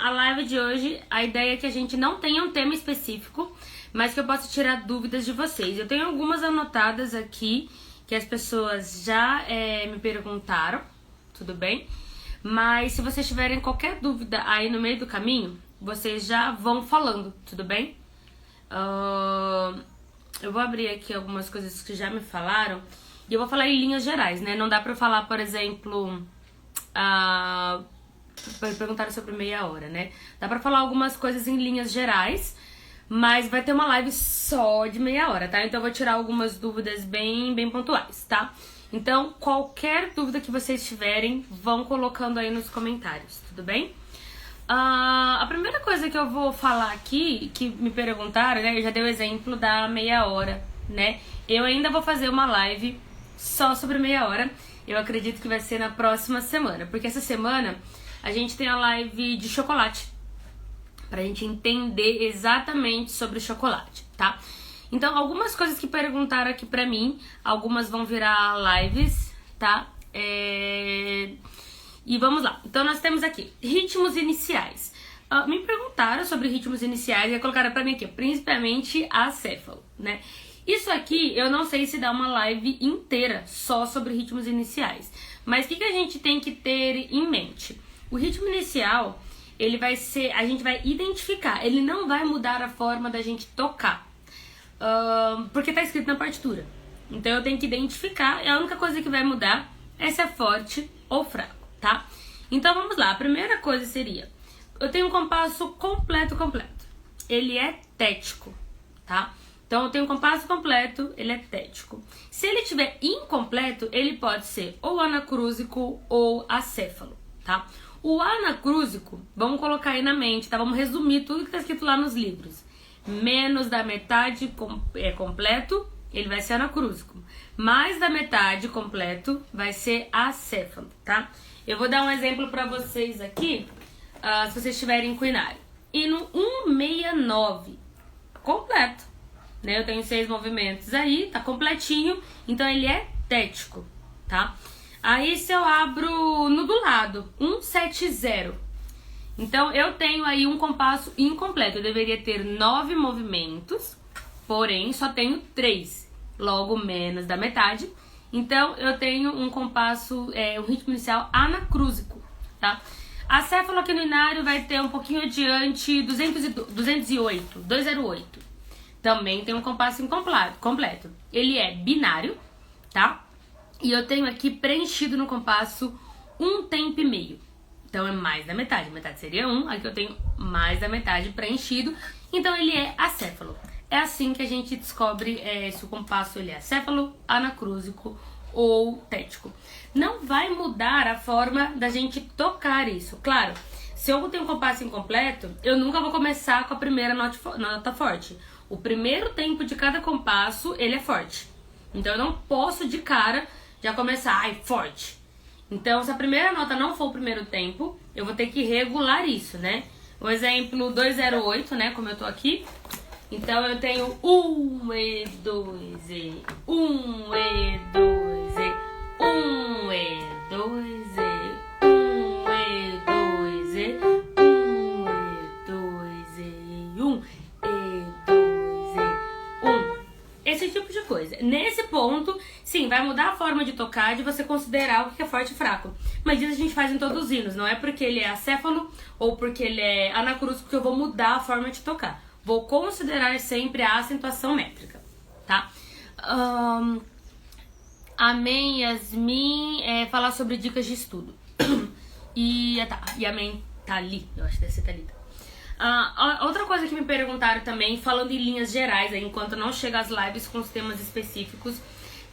a live de hoje, a ideia é que a gente não tenha um tema específico, mas que eu possa tirar dúvidas de vocês. Eu tenho algumas anotadas aqui que as pessoas já me perguntaram, tudo bem? Mas se vocês tiverem qualquer dúvida aí no meio do caminho, vocês já vão falando, tudo bem? Eu vou abrir aqui algumas coisas que já me falaram e eu vou falar em linhas gerais, né? Não dá pra eu falar, por exemplo, perguntaram sobre meia hora, né? Dá pra falar algumas coisas em linhas gerais, mas vai ter uma live só de meia hora, tá? Então eu vou tirar algumas dúvidas bem pontuais, tá? Então, qualquer dúvida que vocês tiverem, vão colocando aí nos comentários, tudo bem? A primeira coisa que eu vou falar aqui, que me perguntaram, né? Eu já dei o exemplo da meia hora, né? Eu ainda vou fazer uma live só sobre meia hora. Eu acredito que vai ser na próxima semana, porque essa semana a gente tem a live de chocolate, pra gente entender exatamente sobre chocolate, tá? Então, algumas coisas que perguntaram aqui pra mim, algumas vão virar lives, tá? E vamos lá. Então, nós temos aqui ritmos iniciais. Me perguntaram sobre ritmos iniciais e colocaram pra mim aqui, principalmente acéfalo, né? Isso aqui, eu não sei se dá uma live inteira só sobre ritmos iniciais. Mas o que a gente tem que ter em mente? O ritmo inicial, ele vai ser, a gente vai identificar, ele não vai mudar a forma da gente tocar. Porque tá escrito na partitura. Então eu tenho que identificar, e a única coisa que vai mudar é se é forte ou fraco, tá? Então vamos lá, a primeira coisa seria, eu tenho um compasso completo. Ele é tético, tá? Então eu tenho um compasso completo, ele é tético. Se ele tiver incompleto, ele pode ser ou anacrúsico ou acéfalo, tá? O anacrúsico, vamos colocar aí na mente, tá? Vamos resumir tudo que tá escrito lá nos livros. Menos da metade é completo, ele vai ser anacrúsico. Mais da metade completo vai ser acéfalo, tá? Eu vou dar um exemplo pra vocês aqui, se vocês estiverem com Inari. E no 169, completo, né? Eu tenho 6 movimentos aí, tá completinho, então ele é tético, tá? Aí se eu abro no do lado, 170, então eu tenho aí um compasso incompleto. Eu deveria ter 9 movimentos, porém só tenho 3, logo menos da metade. Então eu tenho um compasso, um ritmo inicial anacrúsico, tá? Acéfalo aqui no Inário vai ter um pouquinho adiante, 208. Também tem um compasso incompleto. Ele é binário, tá? E eu tenho aqui preenchido no compasso um tempo e meio. Então é mais da metade. Metade seria 1, aqui eu tenho mais da metade preenchido. Então ele é acéfalo. É assim que a gente descobre se o compasso ele é acéfalo, anacrúsico ou tético. Não vai mudar a forma da gente tocar isso. Claro, se eu tenho um compasso incompleto, eu nunca vou começar com a primeira nota forte. O primeiro tempo de cada compasso, ele é forte. Então eu não posso de cara já começar, forte. Então, se a primeira nota não for o primeiro tempo, eu vou ter que regular isso, né? O exemplo 208, né? Como eu tô aqui. Então, eu tenho 1 e 2 e 1 e 2 e 1 e 2 e 1 e 2 e 1 e 2 e 1 e 2 e 1. Esse tipo de coisa. Nesse ponto, sim, vai mudar a forma de tocar, de você considerar o que é forte e fraco. Mas isso a gente faz em todos os hinos. Não é porque ele é acéfalo ou porque ele é anacrúsico que eu vou mudar a forma de tocar. Vou considerar sempre a acentuação métrica, tá? Amém, Yasmin, falar sobre dicas de estudo. E Amém tá ali, eu acho que deve ser Thalita. Outra coisa que me perguntaram também, falando em linhas gerais, enquanto não chega às lives com os temas específicos,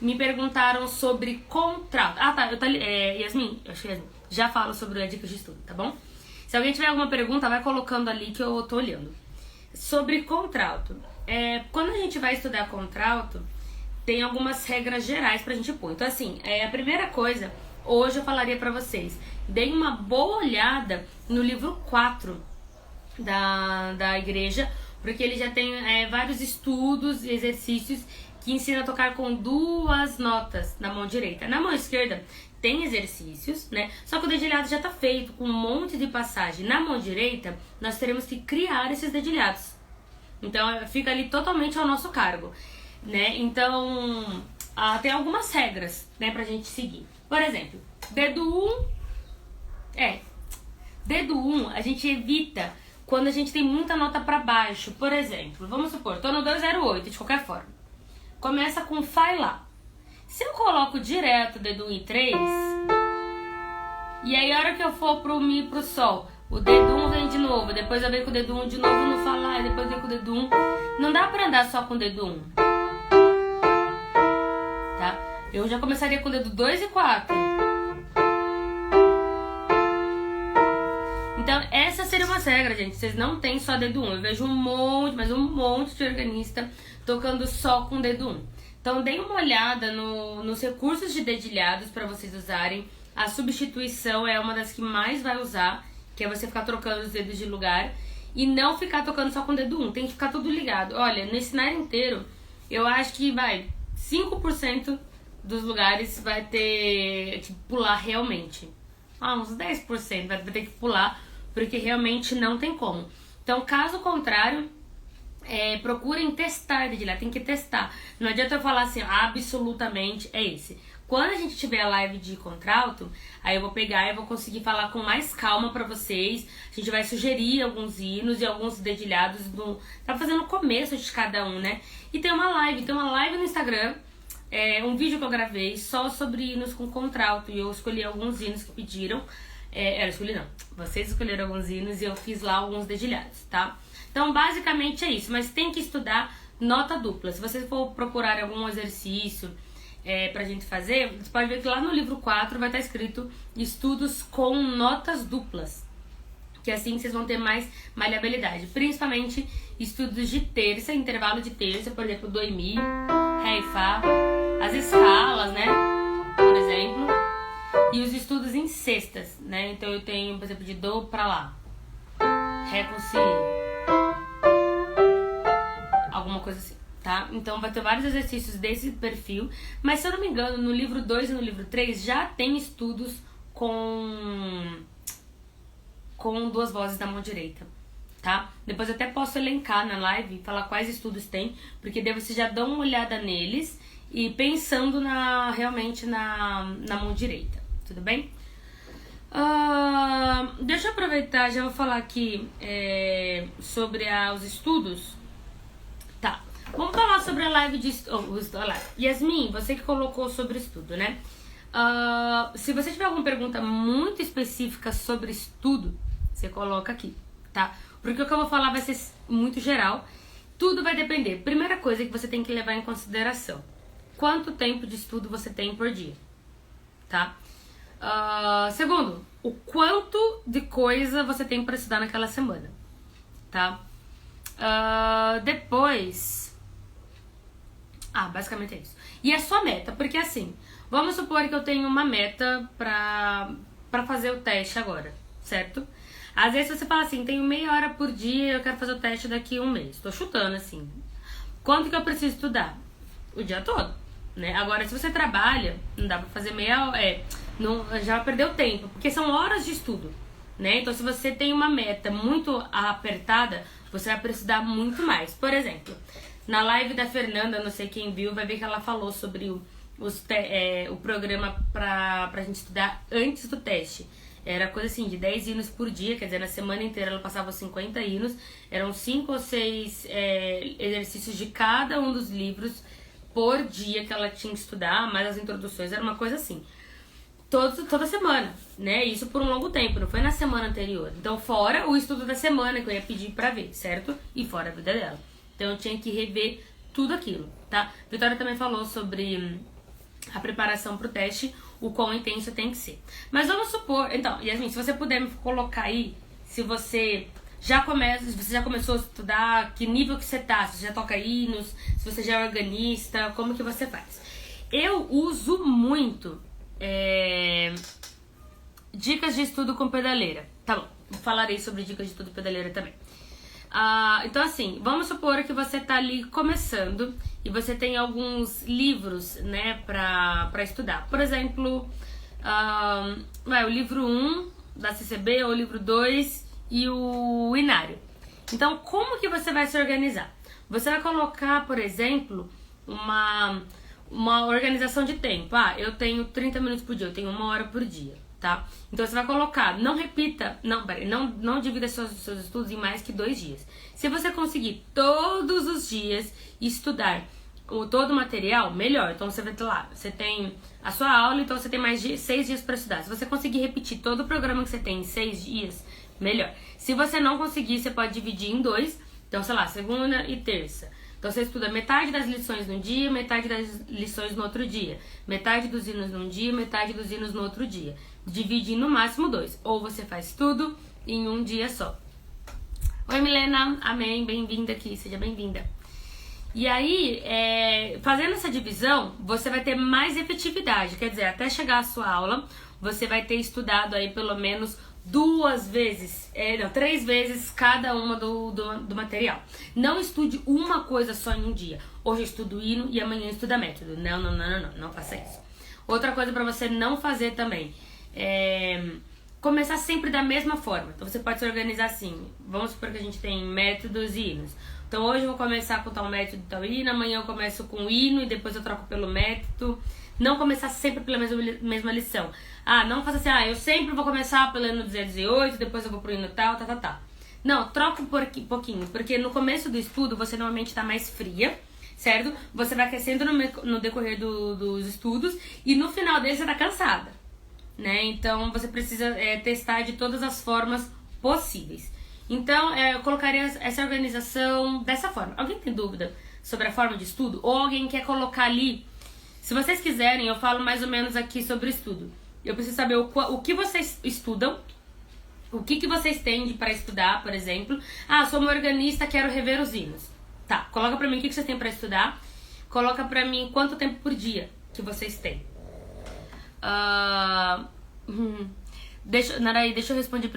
me perguntaram sobre contralto. Yasmin, eu acho que Yasmin, já falo sobre a dica de estudo, tá bom? Se alguém tiver alguma pergunta, vai colocando ali que eu tô olhando. Sobre contralto. Quando a gente vai estudar contralto, tem algumas regras gerais pra gente pôr. Então, assim, a primeira coisa, hoje eu falaria pra vocês, deem uma boa olhada no livro 4 da igreja, porque ele já tem vários estudos e exercícios que ensina a tocar com 2 notas na mão direita. Na mão esquerda tem exercícios, né? Só que o dedilhado já tá feito com um monte de passagem. Na mão direita, nós teremos que criar esses dedilhados. Então, fica ali totalmente ao nosso cargo, né? Então, tem algumas regras, né, pra gente seguir. Por exemplo, dedo 1, a gente evita quando a gente tem muita nota pra baixo. Por exemplo, vamos supor, tô no 208 de qualquer forma. Começa com Fá e Lá. Se eu coloco direto o dedo 1 e 3, e aí a hora que eu for pro Mi e pro Sol, o dedo 1 vem de novo, depois eu venho com o dedo 1 de novo no Fá Lá, e depois eu venho com o dedo 1. Não dá pra andar só com o dedo 1. Tá? Eu já começaria com o dedo 2 e 4. Então, essa seria uma regra, gente. Vocês não tem só dedo 1. Eu vejo um monte de organista tocando só com o dedo 1. Então, deem uma olhada nos recursos de dedilhados para vocês usarem. A substituição é uma das que mais vai usar, que é você ficar trocando os dedos de lugar e não ficar tocando só com o dedo 1. Tem que ficar tudo ligado. Olha, nesse cenário inteiro, eu acho que 5% dos lugares vai ter que pular realmente. Uns 10% vai ter que pular, porque realmente não tem como. Então, caso contrário, procurem testar dedilhado, tem que testar. Não adianta eu falar assim, absolutamente é esse. Quando a gente tiver a live de contralto, aí eu vou pegar e vou conseguir falar com mais calma pra vocês. A gente vai sugerir alguns hinos e alguns dedilhados tá fazendo o começo de cada um, né? E tem uma live no Instagram, um vídeo que eu gravei só sobre hinos com contralto. E eu escolhi alguns hinos que pediram. Eu escolhi não, vocês escolheram alguns hinos e eu fiz lá alguns dedilhados, tá? Então, basicamente é isso, mas tem que estudar nota dupla. Se vocês for procurar algum exercício pra gente fazer, você pode ver que lá no livro 4 vai estar escrito estudos com notas duplas, que assim vocês vão ter mais maleabilidade. Principalmente estudos de terça, intervalo de terça, por exemplo, do e mi, ré e fá, as escalas, né, por exemplo, e os estudos em sextas, né, então eu tenho, por exemplo, de do pra lá, ré com si, alguma coisa assim, tá? Então vai ter vários exercícios desse perfil, mas se eu não me engano, no livro 2 e no livro 3 já tem estudos com duas vozes da mão direita, tá? Depois eu até posso elencar na live e falar quais estudos tem, porque daí vocês já dão uma olhada neles e pensando realmente na mão direita, tudo bem? Deixa eu aproveitar, já vou falar aqui sobre os estudos. Tá, vamos falar sobre a live de Yasmin, você que colocou sobre estudo, né? Se você tiver alguma pergunta muito específica sobre estudo, você coloca aqui, tá? Porque o que eu vou falar vai ser muito geral. Tudo vai depender. Primeira coisa que você tem que levar em consideração: quanto tempo de estudo você tem por dia, tá? Segundo, o quanto de coisa você tem para estudar naquela semana, tá? Depois, basicamente é isso. E a sua meta, porque assim, vamos supor que eu tenho uma meta pra fazer o teste agora, certo? Às vezes você fala assim, tenho meia hora por dia, eu quero fazer o teste daqui a um mês. Tô chutando assim. Quanto que eu preciso estudar? O dia todo, né? Agora, se você trabalha, não dá pra fazer meia hora, já perdeu tempo, porque são horas de estudo, né? Então, se você tem uma meta muito apertada, você vai precisar muito mais. Por exemplo, na live da Fernanda, não sei quem viu, vai ver que ela falou sobre o programa pra gente estudar antes do teste. Era coisa assim, de 10 hinos por dia, quer dizer, na semana inteira ela passava 50 hinos. Eram 5 ou 6 exercícios de cada um dos livros por dia que ela tinha que estudar, mais as introduções, era uma coisa assim. Toda semana, né? Isso por um longo tempo, não foi na semana anterior. Então, fora o estudo da semana que eu ia pedir pra ver, certo? E fora a vida dela. Então, eu tinha que rever tudo aquilo, tá? Vitória também falou sobre a preparação pro teste, o quão intenso tem que ser. Mas vamos supor... Então, Yasmin, se você puder me colocar aí, se você já começou a estudar, que nível que você tá, se você já toca hinos, se você já é organista, como que você faz? Eu uso muito... dicas de estudo com pedaleira. Tá bom, falarei sobre dicas de estudo com pedaleira também. Então assim, vamos supor que você tá ali começando e você tem alguns livros, né, pra estudar. Por exemplo, o livro 1 da CCB, o livro 2 e o Inário. Então, como que você vai se organizar? Você vai colocar, por exemplo, uma organização de tempo. Eu tenho 30 minutos por dia, eu tenho 1 hora por dia, tá? Então você vai colocar, não repita, não divida seus estudos em mais que 2 dias. Se você conseguir todos os dias estudar todo o material, melhor. Então você vai ter lá, você tem a sua aula, então você tem mais 6 dias para estudar. Se você conseguir repetir todo o programa que você tem em 6 dias, melhor. Se você não conseguir, você pode dividir em 2. Então, sei lá, segunda e terça. Então você estuda metade das lições num dia, metade das lições no outro dia. Metade dos hinos num dia, metade dos hinos no outro dia. Divide em no máximo 2. Ou você faz tudo em um dia só. Oi, Milena. Amém. Bem-vinda aqui. Seja bem-vinda. E aí, fazendo essa divisão, você vai ter mais efetividade. Quer dizer, até chegar à sua aula, você vai ter estudado aí pelo menos 3 vezes cada uma do material. Não estude uma coisa só em um dia. Hoje eu estudo hino e amanhã eu estudo método. Não faça isso. Outra coisa para você não fazer também é começar sempre da mesma forma. Então você pode se organizar assim. Vamos supor que a gente tem métodos e hinos. Então hoje eu vou começar com tal método e tal hino, amanhã eu começo com o hino e depois eu troco pelo método. Não começar sempre pela mesma lição. Não faça assim, eu sempre vou começar pelo hino 218, depois eu vou pro hino tal. Não, troca um pouquinho, porque no começo do estudo você normalmente tá mais fria, certo? Você vai crescendo no decorrer dos estudos e no final dele você tá cansada, né? Então você precisa testar de todas as formas possíveis. Então eu colocaria essa organização dessa forma. Alguém tem dúvida sobre a forma de estudo? Ou alguém quer colocar ali? Se vocês quiserem, eu falo mais ou menos aqui sobre estudo. Eu preciso saber o que vocês estudam, o que vocês têm para estudar, por exemplo. Sou uma organista, quero rever os hinos. Tá, coloca pra mim o que vocês têm para estudar. Coloca pra mim quanto tempo por dia que vocês têm. Naraí, deixa eu responder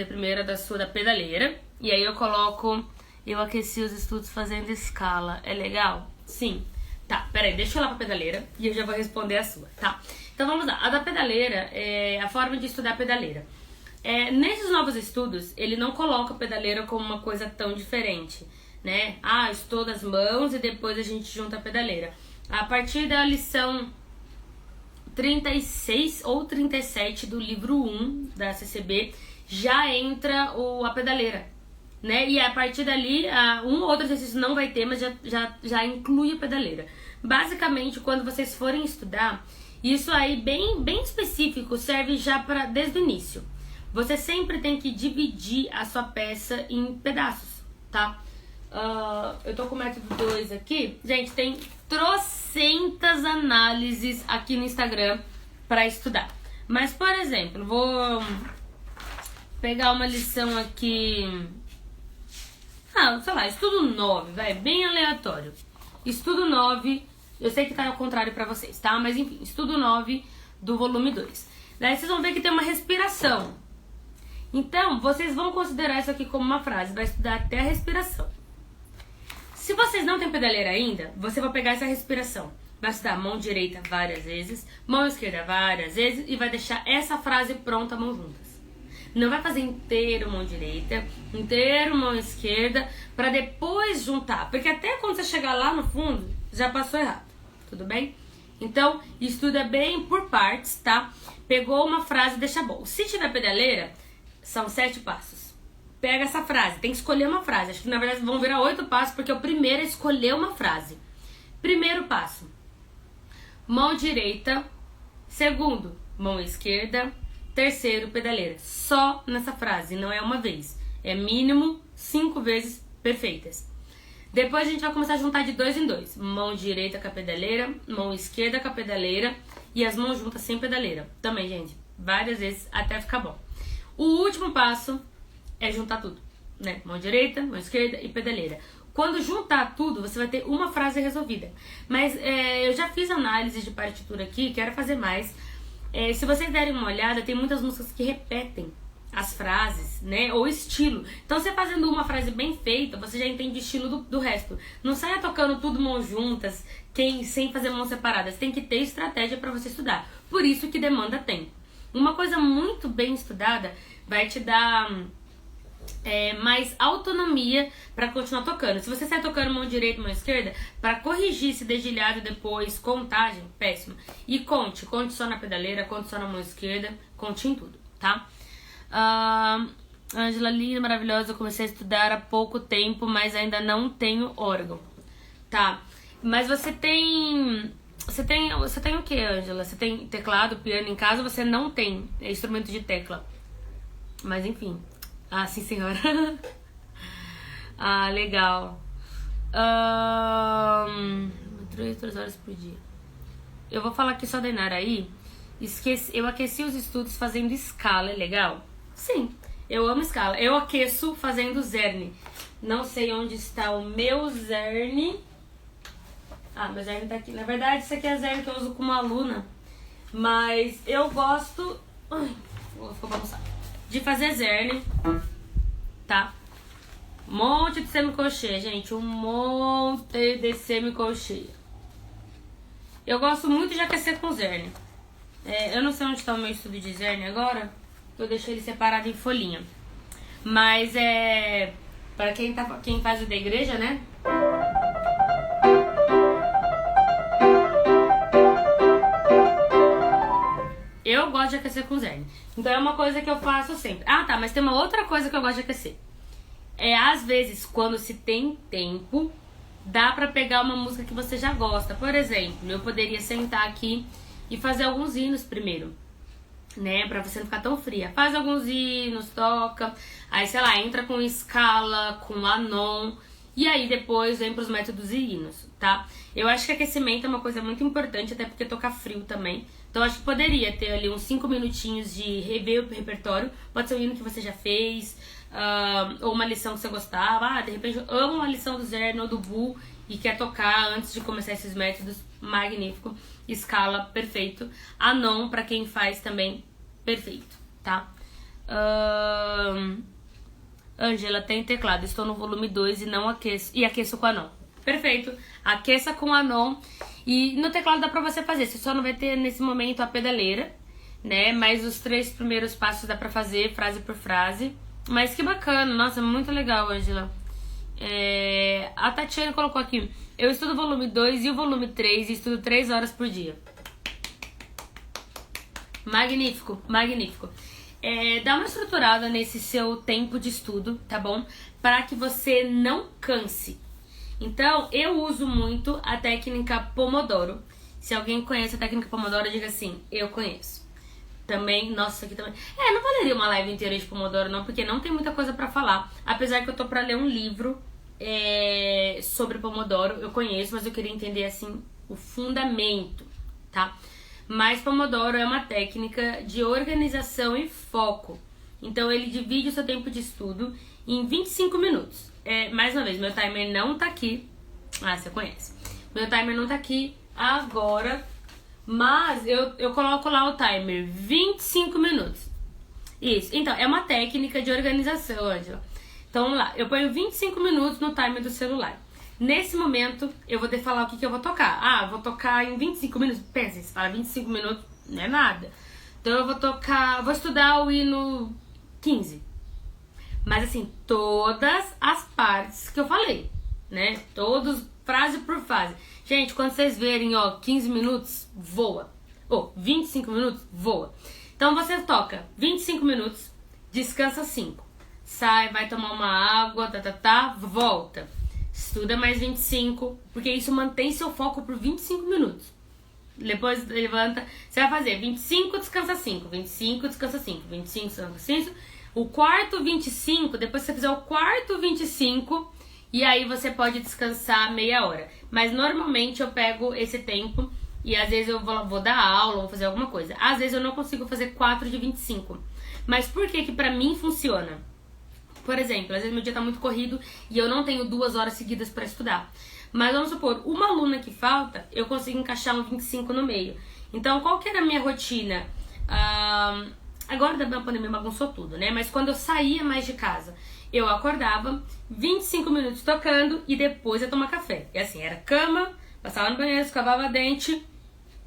primeiro da pedaleira. E aí eu coloco, eu aqueci os estudos fazendo escala. É legal? Sim. Tá, peraí, deixa eu ir lá pra pedaleira e eu já vou responder a sua, tá? Então vamos lá, a da pedaleira é a forma de estudar a pedaleira. Nesses novos estudos, ele não coloca a pedaleira como uma coisa tão diferente, né? Estuda as mãos e depois a gente junta a pedaleira. A partir da lição 36 ou 37 do livro 1 da CCB, já entra a pedaleira, né? E a partir dali, um ou outro exercício não vai ter, mas já inclui a pedaleira. Basicamente, quando vocês forem estudar, isso aí bem específico serve já desde o início. Você sempre tem que dividir a sua peça em pedaços, tá? Eu tô com o método 2 aqui. Gente, tem trocentas análises aqui no Instagram pra estudar. Mas, por exemplo, vou pegar uma lição aqui... sei lá, estudo 9, bem aleatório. Estudo 9, eu sei que tá ao contrário pra vocês, tá? Mas enfim, estudo 9 do volume 2. Daí vocês vão ver que tem uma respiração. Então, vocês vão considerar isso aqui como uma frase, vai estudar até a respiração. Se vocês não têm pedaleira ainda, você vai pegar essa respiração. Vai estudar mão direita várias vezes, mão esquerda várias vezes e vai deixar essa frase pronta, mão juntas. Não vai fazer inteiro mão direita, inteiro mão esquerda, pra depois juntar. Porque até quando você chegar lá no fundo, já passou errado. Tudo bem? Então, estuda bem por partes, tá? Pegou uma frase, deixa bom. Se tiver pedaleira, são 7 passos. Pega essa frase, tem que escolher uma frase. Acho que na verdade vão virar 8 passos, porque o primeiro é escolher uma frase. Primeiro passo, mão direita. Segundo, mão esquerda. Terceiro, pedaleira. Só nessa frase, não é uma vez. É mínimo 5 vezes perfeitas. Depois a gente vai começar a juntar de 2 em 2. Mão direita com a pedaleira, mão esquerda com a pedaleira e as mãos juntas sem pedaleira. Também, gente, várias vezes até ficar bom. O último passo é juntar tudo, né? Mão direita, mão esquerda e pedaleira. Quando juntar tudo, você vai ter uma frase resolvida. Mas eu já fiz análise de partitura aqui, quero fazer mais. Se vocês derem uma olhada, tem muitas músicas que repetem as frases, né? Ou estilo. Então, você fazendo uma frase bem feita, você já entende o estilo do resto. Não saia tocando tudo mãos juntas, sem fazer mãos separadas. Tem que ter estratégia para você estudar. Por isso que demanda tempo. Uma coisa muito bem estudada vai te dar mais autonomia pra continuar tocando. Se você sai tocando mão direita, mão esquerda, pra corrigir esse dedilhado depois, contagem, péssimo. E conte só na pedaleira, conte só na mão esquerda, conte em tudo, tá? Ângela, linda, maravilhosa, eu comecei a estudar há pouco tempo, mas ainda não tenho órgão. Tá, mas você tem o que, Ângela? Você tem teclado, piano em casa, você não tem instrumento de tecla. Mas enfim. Ah, sim, senhora. Ah, legal. 3 horas por dia. Eu vou falar aqui só da Inaraí. Eu aqueci os estudos fazendo escala, é legal? Sim, eu amo escala. Eu aqueço fazendo zerne. Não sei onde está o meu zerne. Ah, meu zerne tá aqui. Na verdade, isso aqui é zerne que eu uso como aluna. Mas eu gosto... Ai, vou bagunçar. De fazer zerne, tá? Um monte de semicolcheia, gente. Um monte de semicolcheia. Eu gosto muito de aquecer com zerne. Eu não sei onde tá o meu estudo de zerne agora. Eu deixei ele separado em folhinha. Mas pra quem faz o da igreja, né? Eu gosto de aquecer com zerne. Então é uma coisa que eu faço sempre. Ah, tá, mas tem uma outra coisa que eu gosto de aquecer. Às vezes, quando se tem tempo, dá pra pegar uma música que você já gosta. Por exemplo, eu poderia sentar aqui e fazer alguns hinos primeiro, né? Pra você não ficar tão fria. Faz alguns hinos, toca. Aí, sei lá, entra com escala, com anon. E aí depois vem pros métodos e hinos, tá? Eu acho que aquecimento é uma coisa muito importante, até porque toca frio também. Então acho que poderia ter ali uns 5 minutinhos de rever o repertório. Pode ser um hino que você já fez, ou uma lição que você gostava. De repente eu amo uma lição do Zerno ou do Bu e quer tocar antes de começar esses métodos. Magnífico. Escala, perfeito. Anon, pra quem faz também, perfeito, tá? Ângela, tem teclado. Estou no volume 2 e não aqueço. E aqueço com anon. Perfeito. Aqueça com anon. E no teclado dá pra você fazer. Você só não vai ter nesse momento a pedaleira, né? Mas os 3 primeiros passos dá pra fazer, frase por frase. Mas que bacana. Nossa, muito legal, Ângela. A Tatiana colocou aqui. Eu estudo o volume 2 e o volume 3 e estudo 3 horas por dia. Magnífico, magnífico. Dá uma estruturada nesse seu tempo de estudo, tá bom? Para que você não canse. Então, eu uso muito a técnica Pomodoro. Se alguém conhece a técnica Pomodoro, diga assim, eu conheço. Também, nossa, aqui também. Não valeria uma live inteira de Pomodoro, não, porque não tem muita coisa pra falar. Apesar que eu tô pra ler um livro sobre Pomodoro, eu conheço, mas eu queria entender, assim, o fundamento, tá? Mas Pomodoro é uma técnica de organização e foco. Então, ele divide o seu tempo de estudo em 25 minutos. Mais uma vez, meu timer não tá aqui. Ah, você conhece. Meu timer não tá aqui agora, mas eu coloco lá o timer 25 minutos. Isso. Então, é uma técnica de organização, Ângela. Então, vamos lá. Eu ponho 25 minutos no timer do celular. Nesse momento, eu vou ter que falar o que eu vou tocar. Ah, vou tocar em 25 minutos. Pensa, se fala 25 minutos, não é nada. Então, eu vou estudar o hino 15. Mas assim, todas as partes que eu falei, né? Todos, frase por frase. Gente, quando vocês verem, 15 minutos, voa. 25 minutos, voa. Então você toca 25 minutos, descansa 5. Sai, vai tomar uma água, volta. Estuda mais 25, porque isso mantém seu foco por 25 minutos. Depois levanta, você vai fazer 25, descansa 5, 25, descansa 5, 25, descansa 5. O quarto 25, depois você fizer o quarto 25, e aí você pode descansar meia hora. Mas normalmente eu pego esse tempo e às vezes eu vou dar aula, vou fazer alguma coisa. Às vezes eu não consigo fazer 4 de 25. Mas por que pra mim funciona? Por exemplo, às vezes meu dia tá muito corrido e eu não tenho 2 horas seguidas pra estudar. Mas vamos supor, uma aluna que falta, eu consigo encaixar um 25 no meio. Então, qual que era a minha rotina? Agora da pandemia bagunçou tudo, né? Mas quando eu saía mais de casa, eu acordava, 25 minutos tocando e depois ia tomar café. E assim, era cama, passava no banheiro, escovava dente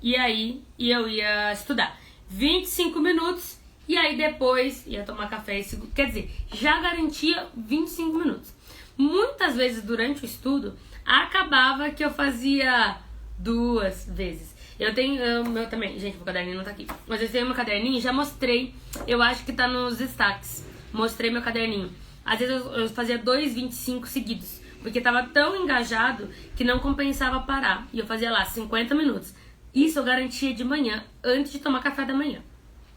e aí eu ia estudar. 25 minutos, e aí depois ia tomar café, quer dizer, já garantia 25 minutos. Muitas vezes durante o estudo, acabava que eu fazia 2 vezes. Eu tenho meu também, gente, meu caderninho não tá aqui, mas eu tenho meu caderninho, já mostrei, eu acho que tá nos destaques, mostrei meu caderninho. Às vezes eu fazia 2,25 seguidos, porque tava tão engajado que não compensava parar, e eu fazia lá 50 minutos. Isso eu garantia de manhã, antes de tomar café da manhã,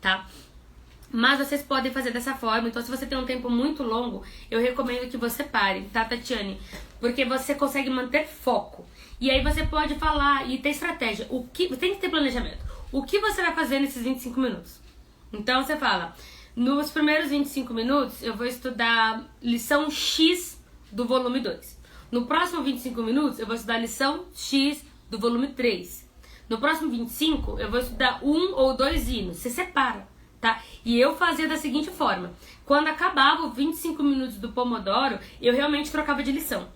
tá? Mas vocês podem fazer dessa forma. Então, se você tem um tempo muito longo, eu recomendo que você pare, tá, Tatiane? Porque você consegue manter foco. E aí você pode falar e ter estratégia. Tem que ter planejamento. O que você vai fazer nesses 25 minutos? Então, você fala, nos primeiros 25 minutos, eu vou estudar lição X do volume 2. No próximo 25 minutos, eu vou estudar lição X do volume 3. No próximo 25, eu vou estudar 1 ou 2 hinos. Você separa. Tá? E eu fazia da seguinte forma: quando acabava os 25 minutos do Pomodoro, eu realmente trocava de lição.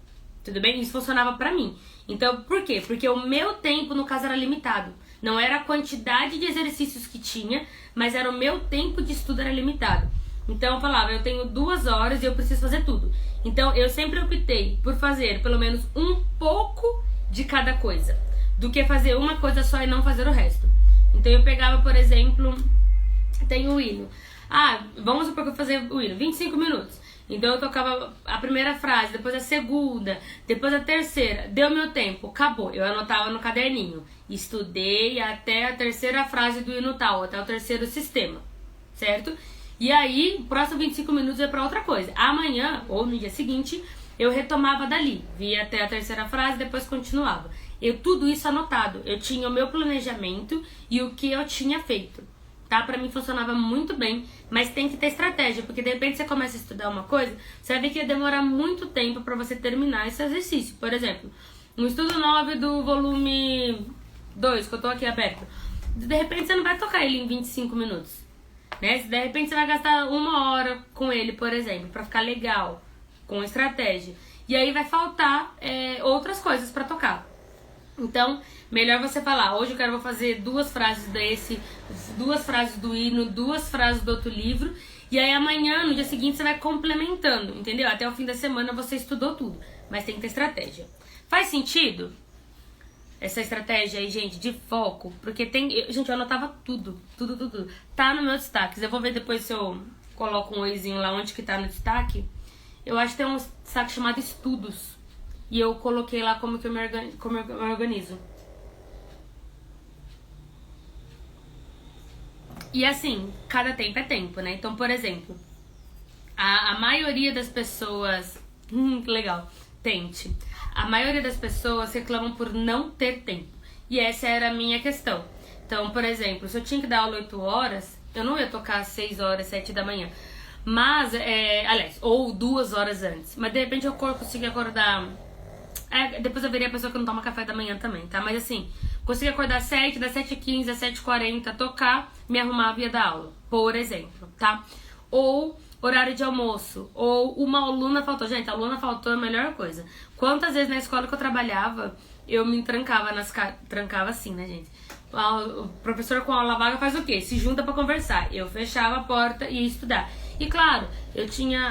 Tudo bem? Isso funcionava pra mim. Então, por quê? Porque o meu tempo, no caso, era limitado. Não era a quantidade de exercícios que tinha, mas era o meu tempo de estudo era limitado. Então, eu falava, eu tenho 2 horas e eu preciso fazer tudo. Então, eu sempre optei por fazer pelo menos um pouco de cada coisa, do que fazer uma coisa só e não fazer o resto. Então, eu pegava, por exemplo... Tem o hino. Vamos supor que eu vou fazer o hino, 25 minutos. Então eu tocava a primeira frase, depois a segunda, depois a terceira. Deu meu tempo, acabou. Eu anotava no caderninho. Estudei até a terceira frase do hino tal, até o terceiro sistema. Certo? E aí, próximo 25 minutos é pra outra coisa. Amanhã, ou no dia seguinte, eu retomava dali. Via até a terceira frase, depois continuava. Tudo isso anotado. Eu tinha o meu planejamento e o que eu tinha feito. Tá? Pra mim funcionava muito bem, mas tem que ter estratégia, porque de repente você começa a estudar uma coisa, você vai ver que ia demorar muito tempo pra você terminar esse exercício. Por exemplo, no estudo 9 do volume 2, que eu tô aqui aberto, de repente você não vai tocar ele em 25 minutos, né? De repente você vai gastar 1 hora com ele, por exemplo, pra ficar legal, com estratégia. E aí vai faltar outras coisas pra tocar. Então, melhor você falar, hoje vou fazer 2 frases desse, 2 frases do hino, 2 frases do outro livro, e aí amanhã, no dia seguinte, você vai complementando, entendeu? Até o fim da semana você estudou tudo, mas tem que ter estratégia. Faz sentido? Essa estratégia aí, gente, de foco, porque gente, eu anotava tudo. Tá no meu destaques, eu vou ver depois se eu coloco um oizinho lá onde que tá no destaque. Eu acho que tem um destaque chamado estudos. E eu coloquei lá como eu me organizo. E assim, cada tempo é tempo, né? Então, por exemplo, a maioria das pessoas... que legal. Tente. A maioria das pessoas reclamam por não ter tempo. E essa era a minha questão. Então, por exemplo, se eu tinha que dar aula 8 horas, eu não ia tocar às 6 horas, 7 da manhã. Mas, aliás, ou 2 horas antes. Mas de repente eu consegui acordar... depois eu veria a pessoa que não toma café da manhã também, tá? Mas assim, consegui acordar às 7, das 7h15 às 7h40, tocar, me arrumava e ia dar aula, por exemplo, tá? Ou horário de almoço, ou uma aluna faltou. Gente, a aluna faltou é a melhor coisa. Quantas vezes na escola que eu trabalhava, eu me trancava trancava assim, né, gente? O professor com aula vaga faz o quê? Se junta pra conversar. Eu fechava a porta e ia estudar. E claro,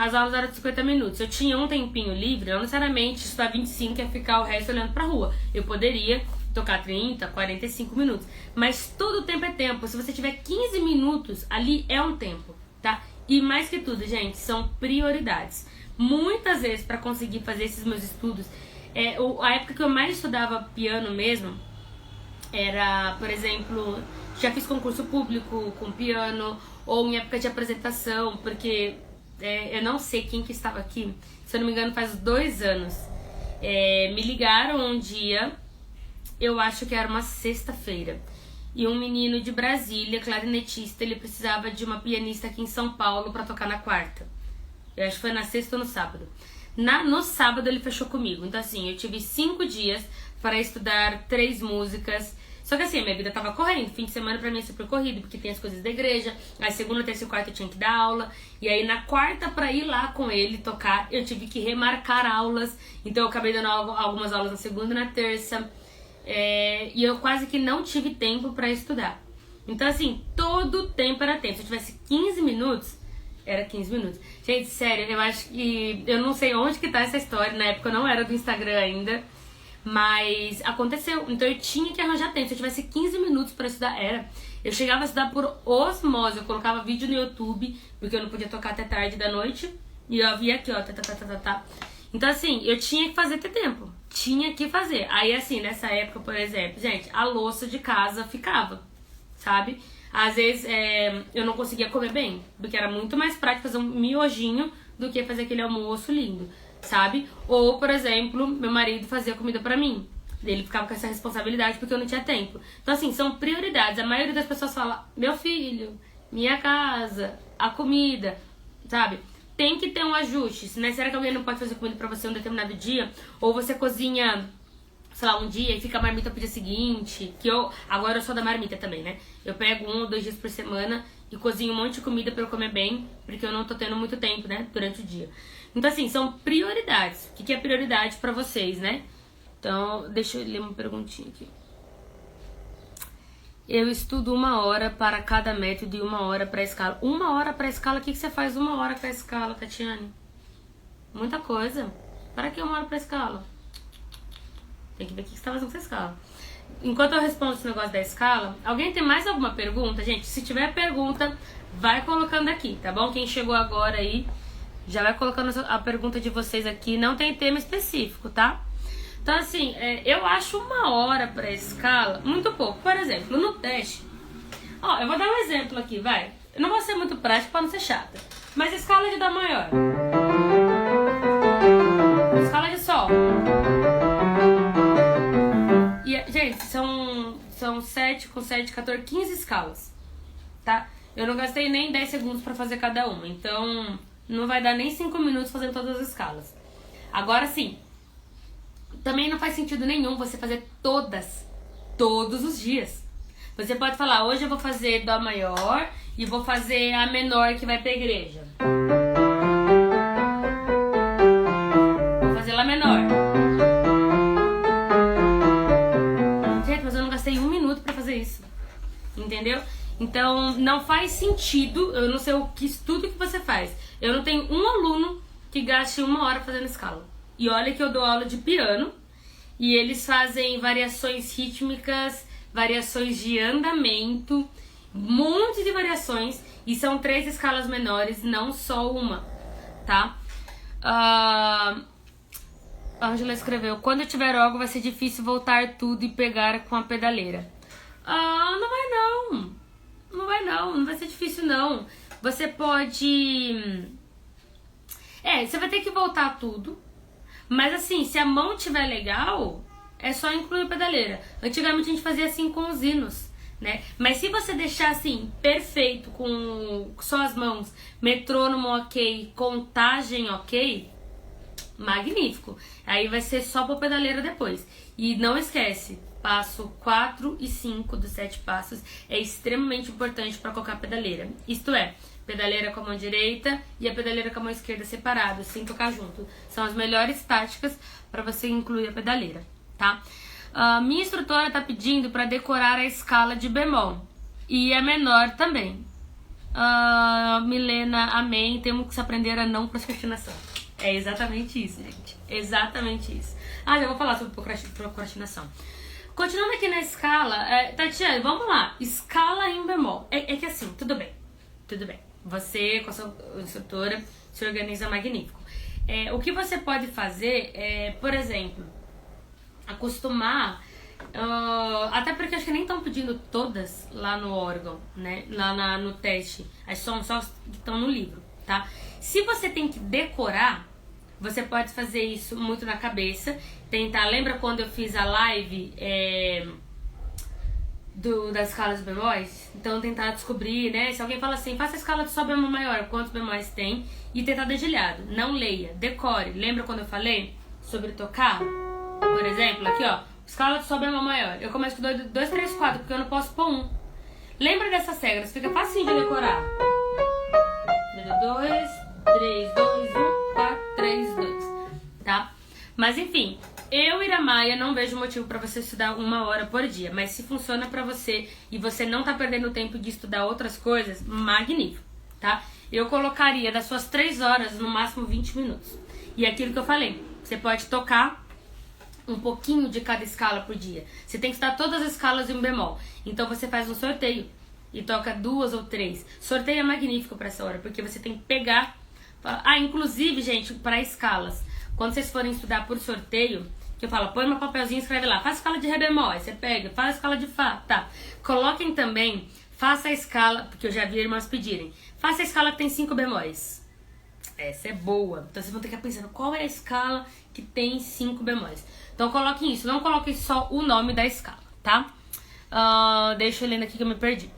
as aulas eram de 50 minutos. Eu tinha um tempinho livre, não necessariamente estudar 25 e ficar o resto olhando pra rua. Eu poderia tocar 30, 45 minutos. Mas todo o tempo é tempo. Se você tiver 15 minutos, ali é um tempo, tá? E mais que tudo, gente, são prioridades. Muitas vezes, pra conseguir fazer esses meus estudos, a época que eu mais estudava piano mesmo, era, por exemplo, já fiz concurso público com piano, ou em época de apresentação, porque eu não sei quem que estava aqui, se eu não me engano faz 2 anos. Me ligaram um dia, eu acho que era uma sexta-feira, e um menino de Brasília, clarinetista, ele precisava de uma pianista aqui em São Paulo pra tocar na quarta. Eu acho que foi na sexta ou no sábado. No sábado ele fechou comigo, então assim, eu tive 5 dias para estudar 3 músicas. Só que assim, a minha vida tava correndo, fim de semana pra mim é super corrido, porque tem as coisas da igreja, aí segunda, terça e quarta eu tinha que dar aula, e aí na quarta pra ir lá com ele tocar, eu tive que remarcar aulas, então eu acabei dando algumas aulas na segunda e na terça, e eu quase que não tive tempo pra estudar. Então, assim, todo o tempo era tempo. Se eu tivesse 15 minutos, era 15 minutos. Gente, sério, eu acho que... Eu não sei onde que tá essa história. Na época eu não era do Instagram ainda. Mas aconteceu. Então eu tinha que arranjar tempo. Se eu tivesse 15 minutos pra estudar, era... Eu chegava a estudar por osmose. Eu colocava vídeo no YouTube, porque eu não podia tocar até tarde da noite. E eu via aqui, ó, tá. Então, assim, eu tinha que fazer ter tempo. Tinha que fazer. Aí, assim, nessa época, por exemplo, gente, a louça de casa ficava, sabe? Às vezes, eu não conseguia comer bem, porque era muito mais prático fazer um miojinho do que fazer aquele almoço lindo, sabe? Ou, por exemplo, meu marido fazia comida pra mim. Ele ficava com essa responsabilidade porque eu não tinha tempo. Então, assim, são prioridades. A maioria das pessoas fala, meu filho, minha casa, a comida, sabe? Tem que ter um ajuste, né? Será que alguém não pode fazer comida pra você um determinado dia? Ou você cozinha, sei lá, um dia e fica a marmita pro dia seguinte? Agora eu sou da marmita também, né? Eu pego 1 ou 2 dias por semana e cozinho um monte de comida pra eu comer bem, porque eu não tô tendo muito tempo, né? Durante o dia. Então, assim, são prioridades. O que é prioridade pra vocês, né? Então, deixa eu ler uma perguntinha aqui. Eu estudo 1 hora para cada método e 1 hora para a escala. 1 hora para a escala? O que você faz 1 hora para a escala, Tatiane? Muita coisa. Para que 1 hora para a escala? Tem que ver o que você está fazendo com essa escala. Enquanto eu respondo esse negócio da escala, alguém tem mais alguma pergunta? Gente, se tiver pergunta, vai colocando aqui, tá bom? Quem chegou agora aí, já vai colocando a pergunta de vocês aqui. Não tem tema específico, tá? Então, assim, eu acho 1 hora pra escala muito pouco. Por exemplo, no teste... Ó, eu vou dar um exemplo aqui, vai. Eu não vou ser muito prática pra não ser chata. Mas escala de Dó maior. Escala de Sol. E, gente, são 7 com 7, 14, 15 escalas. Tá? Eu não gastei nem 10 segundos pra fazer cada uma. Então, não vai dar nem 5 minutos fazendo todas as escalas. Agora, sim... Também não faz sentido nenhum você fazer todos os dias. Você pode falar, hoje eu vou fazer Dó maior e vou fazer a menor que vai pra igreja. Vou fazer Lá menor. Gente, mas eu não gastei 1 minuto pra fazer isso. Entendeu? Então, não faz sentido, eu não sei o que estudo que você faz. Eu não tenho um aluno que gaste 1 hora fazendo escala. E olha que eu dou aula de piano e eles fazem variações rítmicas, variações de andamento, um monte de variações e são 3 escalas menores, não só uma, tá? A Angela escreveu, quando eu tiver órgão vai ser difícil voltar tudo e pegar com a pedaleira. Não vai não, não vai ser difícil não. Você pode... você vai ter que voltar tudo. Mas assim, se a mão tiver legal, é só incluir a pedaleira. Antigamente a gente fazia assim com os hinos, né? Mas se você deixar assim, perfeito, com só as mãos, metrônomo ok, contagem ok, magnífico. Aí vai ser só pra pedaleira depois. E não esquece, passo 4 e 5 dos 7 passos é extremamente importante para colocar a pedaleira. Isto é, pedaleira com a mão direita e a pedaleira com a mão esquerda separados, sem tocar junto. São as melhores táticas para você incluir a pedaleira, tá? Minha instrutora tá pedindo para decorar a escala de bemol e a menor também. Milena, amém. Temos que aprender a não procrastinação. É exatamente isso, gente. Exatamente isso. Já vou falar sobre procrastinação. Continuando aqui na escala, Tatiana, vamos lá. Escala em bemol. É que assim, tudo bem. Você, com a sua instrutora, se organiza magnífico. O que você pode fazer é, por exemplo, acostumar... até porque acho que nem estão pedindo todas lá no órgão, né? Lá no teste. As só que estão no livro, tá? Se você tem que decorar, você pode fazer isso muito na cabeça. Tentar... Lembra quando eu fiz a live... das escalas de bemóis, então tentar descobrir, né? Se alguém fala assim, faça a escala de Sol bemol maior, quantos bemóis tem, e tentar dedilhado. Não leia, decore. Lembra quando eu falei sobre tocar? Por exemplo, aqui ó, escala de Sol bemol maior. Eu começo com 2, 3, 4, porque eu não posso pôr 1. Lembra dessas regras, fica facinho de decorar. 2, 3, 2, 1, 4, 3, 2, tá? Mas enfim, Eu, Iramaia, não vejo motivo pra você estudar 1 hora por dia, mas se funciona pra você e você não tá perdendo tempo de estudar outras coisas, magnífico, tá? Eu colocaria das suas 3 horas, no máximo 20 minutos. E é aquilo que eu falei, você pode tocar um pouquinho de cada escala por dia. Você tem que estudar todas as escalas em bemol. Então você faz um sorteio e toca 2 ou 3. Sorteio é magnífico pra essa hora, porque você tem que pegar... inclusive, gente, para escalas, quando vocês forem estudar por sorteio, que eu falo, põe meu papelzinho e escreve lá, faz escala de ré bemol, aí você pega, faz a escala de fá, tá. Coloquem também, faça a escala, porque eu já vi irmãs pedirem, faça a escala que tem 5 bemóis. Essa é boa. Então vocês vão ter que ir pensando qual é a escala que tem 5 bemóis. Então coloquem isso, não coloquem só o nome da escala, tá? Deixa eu ler aqui que eu me perdi.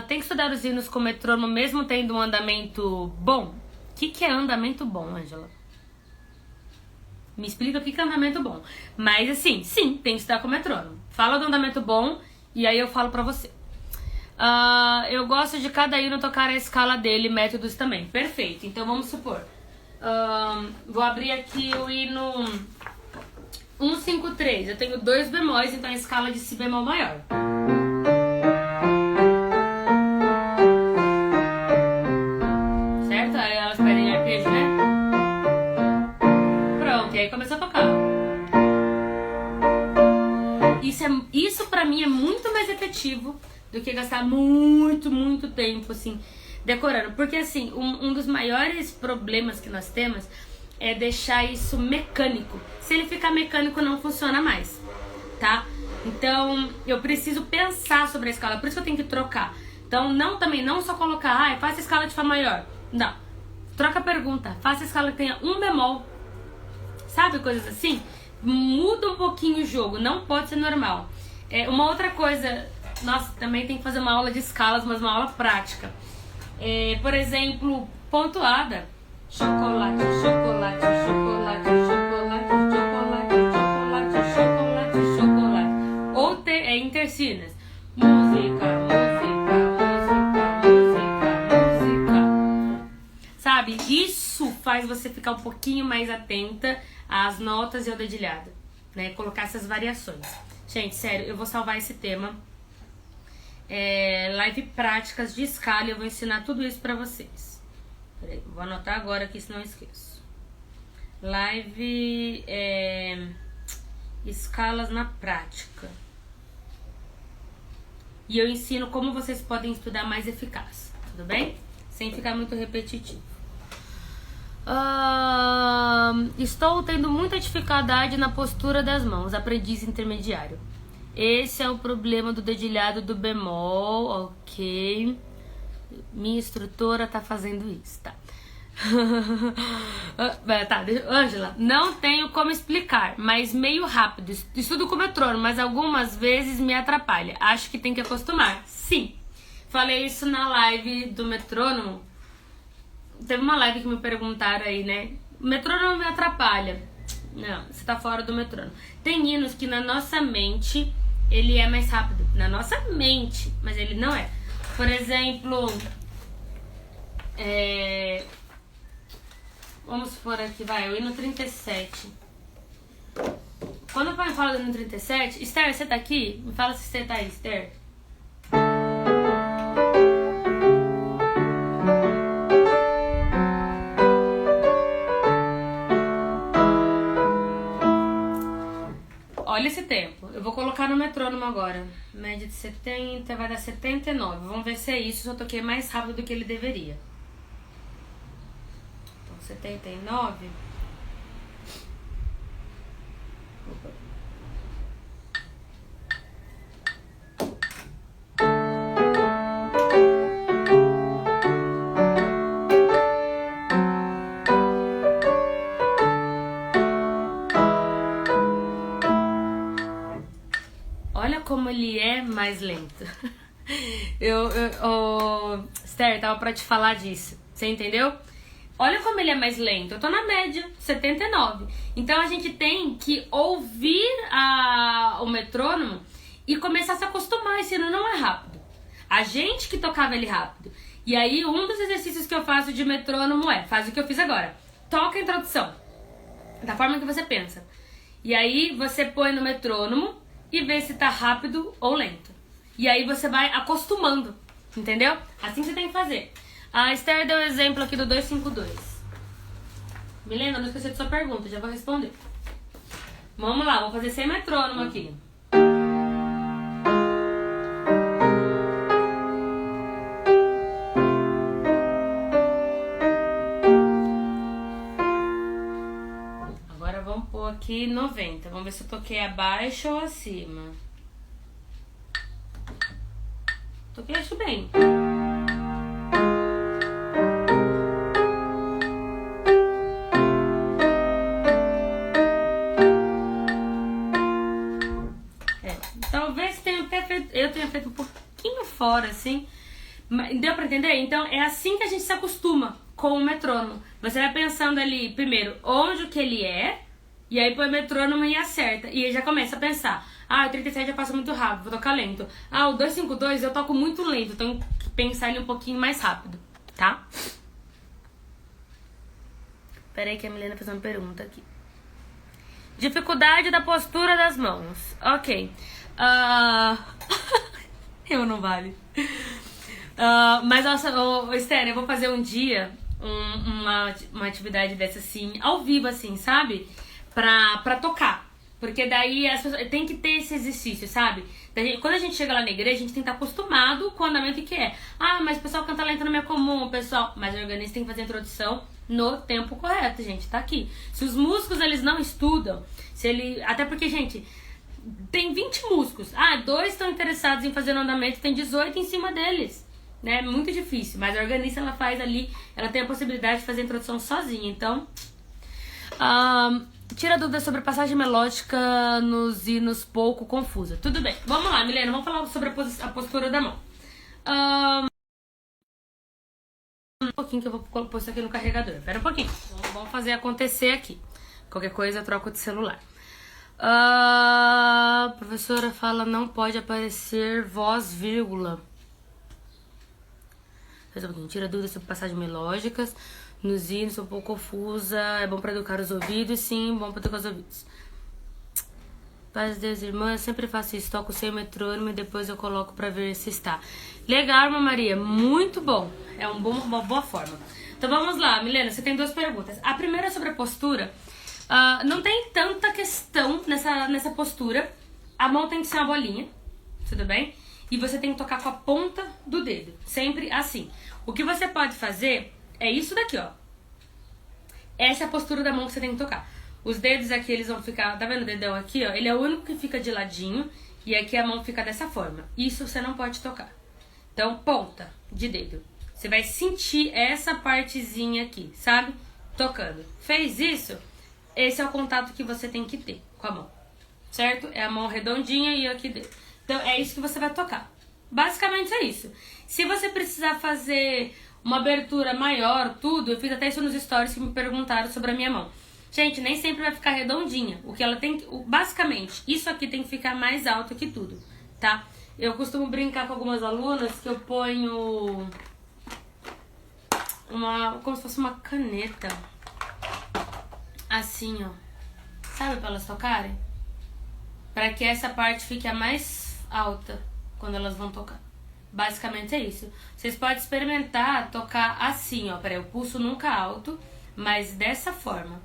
Tem que estudar os hinos com metrônomo mesmo tendo um andamento bom? O que é andamento bom, Ângela? Me explica o que é andamento bom. Mas assim, sim, tem que estudar com metrônomo. Fala do andamento bom e aí eu falo pra você. Eu gosto de cada hino tocar a escala dele, métodos também. Perfeito, então vamos supor. Vou abrir aqui o hino 153. Eu tenho 2 bemóis, então a escala de si bemol maior. Certo? Aí elas pedem arpejo, né? Pronto, e aí começou a tocar. Isso pra mim é muito mais efetivo do que gastar muito tempo, assim, decorando. Porque, assim, um dos maiores problemas que nós temos é deixar isso mecânico. Se ele ficar mecânico, não funciona mais, tá? Então, eu preciso pensar sobre a escala, por isso que eu tenho que trocar. Então, também não só colocar, faça a escala de Fá maior. Não. Troca a pergunta, faça a escala que tenha um bemol. Sabe, coisas assim? Muda um pouquinho o jogo, não pode ser normal. Uma outra coisa, nossa, também tem que fazer uma aula de escalas, mas uma aula prática. Por exemplo, pontuada. Chocolate, chocolate, chocolate, chocolate, chocolate, chocolate, chocolate, chocolate. Ou intercinas. Música, música, música, música, música. Sabe? Isso faz você ficar um pouquinho mais atenta às notas e ao dedilhado, né? Colocar essas variações. Gente, sério, eu vou salvar esse tema. Live práticas de escala, eu vou ensinar tudo isso pra vocês. Peraí, vou anotar agora aqui, senão eu esqueço. Live escalas na prática. E eu ensino como vocês podem estudar mais eficaz, tudo bem? Sem ficar muito repetitivo. Estou tendo muita dificuldade na postura das mãos, aprendiz intermediário. Esse é o problema do dedilhado do bemol, ok. Minha instrutora tá fazendo isso, tá? Tá, Ângela, não tenho como explicar, mas meio rápido. Estudo com metrônomo, mas algumas vezes me atrapalha. Acho que tem que acostumar. Sim, falei isso na live do metrônomo. Teve uma live que me perguntaram aí, né? O metrônomo me atrapalha. Não, você tá fora do metrônomo. Tem hinos que na nossa mente ele é mais rápido. Na nossa mente, mas ele não é. Por exemplo, vamos supor aqui, o hino 37. Quando eu falo do hino 37, Esther, você tá aqui? Me fala se você tá aí, Esther. Olha esse tempo. Eu vou colocar no metrônomo agora. Média de 70, vai dar 79. Vamos ver se é isso, se eu toquei mais rápido do que ele deveria. Então, 79. Opa. Como ele é mais lento. Esther, tava pra te falar disso. Você entendeu? Olha como ele é mais lento. Eu tô na média, 79. Então a gente tem que ouvir o metrônomo e começar a se acostumar. Esse hino não é rápido. A gente que tocava ele rápido. E aí um dos exercícios que eu faço de metrônomo faz o que eu fiz agora. Toca a introdução. Da forma que você pensa. E aí você põe no metrônomo e vê se tá rápido ou lento. E aí você vai acostumando, entendeu? Assim você tem que fazer. A Esther deu o exemplo aqui do 252. Milena, não esqueci de sua pergunta, já vou responder. Vamos lá, vou fazer sem metrônomo aqui. Agora vamos pôr aqui 90. Vamos ver se eu toquei abaixo ou acima. Toquei, acho bem. Talvez eu tenha feito um pouquinho fora, assim. Deu pra entender? Então é assim que a gente se acostuma com o metrônomo. Você vai pensando ali, primeiro, onde que ele é, e aí põe o metrônomo e acerta. E aí já começa a pensar, o 37 já passa muito rápido, vou tocar lento. O 252 eu toco muito lento, então tem que pensar ele um pouquinho mais rápido, tá? Peraí que a Milena fez uma pergunta aqui. Dificuldade da postura das mãos. Ok. Eu não vale. Mas, nossa, Esther, eu vou fazer um dia uma atividade dessa assim, ao vivo, assim, sabe? Pra tocar. Porque daí as pessoas tem que ter esse exercício, sabe? Quando a gente chega lá na igreja, a gente tem que estar acostumado com o andamento que é. Mas o pessoal canta lento não é comum, pessoal. Mas o organista tem que fazer a introdução no tempo correto, gente. Tá aqui. Se os músicos, eles não estudam, até porque, gente, tem 20 músicos. 2 estão interessados em fazer o andamento, tem 18 em cima deles. Né? É muito difícil. Mas a organista, ela faz ali, ela tem a possibilidade de fazer a introdução sozinha. Então, tira dúvidas sobre a passagem melódica nos hinos pouco confusa. Tudo bem. Vamos lá, Milena. Vamos falar sobre a postura da mão. Um pouquinho que eu vou pôr isso aqui no carregador. Espera um pouquinho. Vamos fazer acontecer aqui. Qualquer coisa eu troco de celular. A professora fala não pode aparecer voz, vírgula. Tira dúvidas sobre passagens melódicas. Nos hinos, um pouco confusa. É bom para educar os ouvidos, sim, bom para educar os ouvidos. Paz de Deus, irmã, eu sempre faço isso. Toco sem metrônomo e depois eu coloco para ver se está. Legal, irmã Maria, muito bom. É uma boa forma. Então vamos lá, Milena, você tem 2 perguntas. A primeira é sobre a postura. Não tem tanta questão nessa postura. A mão tem que ser uma bolinha, tudo bem? E você tem que tocar com a ponta do dedo, sempre assim. O que você pode fazer é isso daqui, ó. Essa é a postura da mão que você tem que tocar. Os dedos aqui, eles vão ficar... Tá vendo o dedão aqui, ó? Ele é o único que fica de ladinho. E aqui a mão fica dessa forma. Isso você não pode tocar. Então, ponta de dedo. Você vai sentir essa partezinha aqui, sabe? Tocando. Fez isso? Esse é o contato que você tem que ter com a mão. Certo? É a mão redondinha e aqui dentro. Então, é isso que você vai tocar. Basicamente é isso. Se você precisar fazer uma abertura maior, tudo, eu fiz até isso nos stories que me perguntaram sobre a minha mão. Gente, nem sempre vai ficar redondinha. O que ela tem que... Basicamente, isso aqui tem que ficar mais alto que tudo, tá? Eu costumo brincar com algumas alunas que eu ponho como se fosse uma caneta. Assim, ó. Sabe, pra elas tocarem? Pra que essa parte fique a mais alta quando elas vão tocar. Basicamente é isso. Vocês podem experimentar tocar assim, ó. Peraí, o pulso nunca alto, mas dessa forma.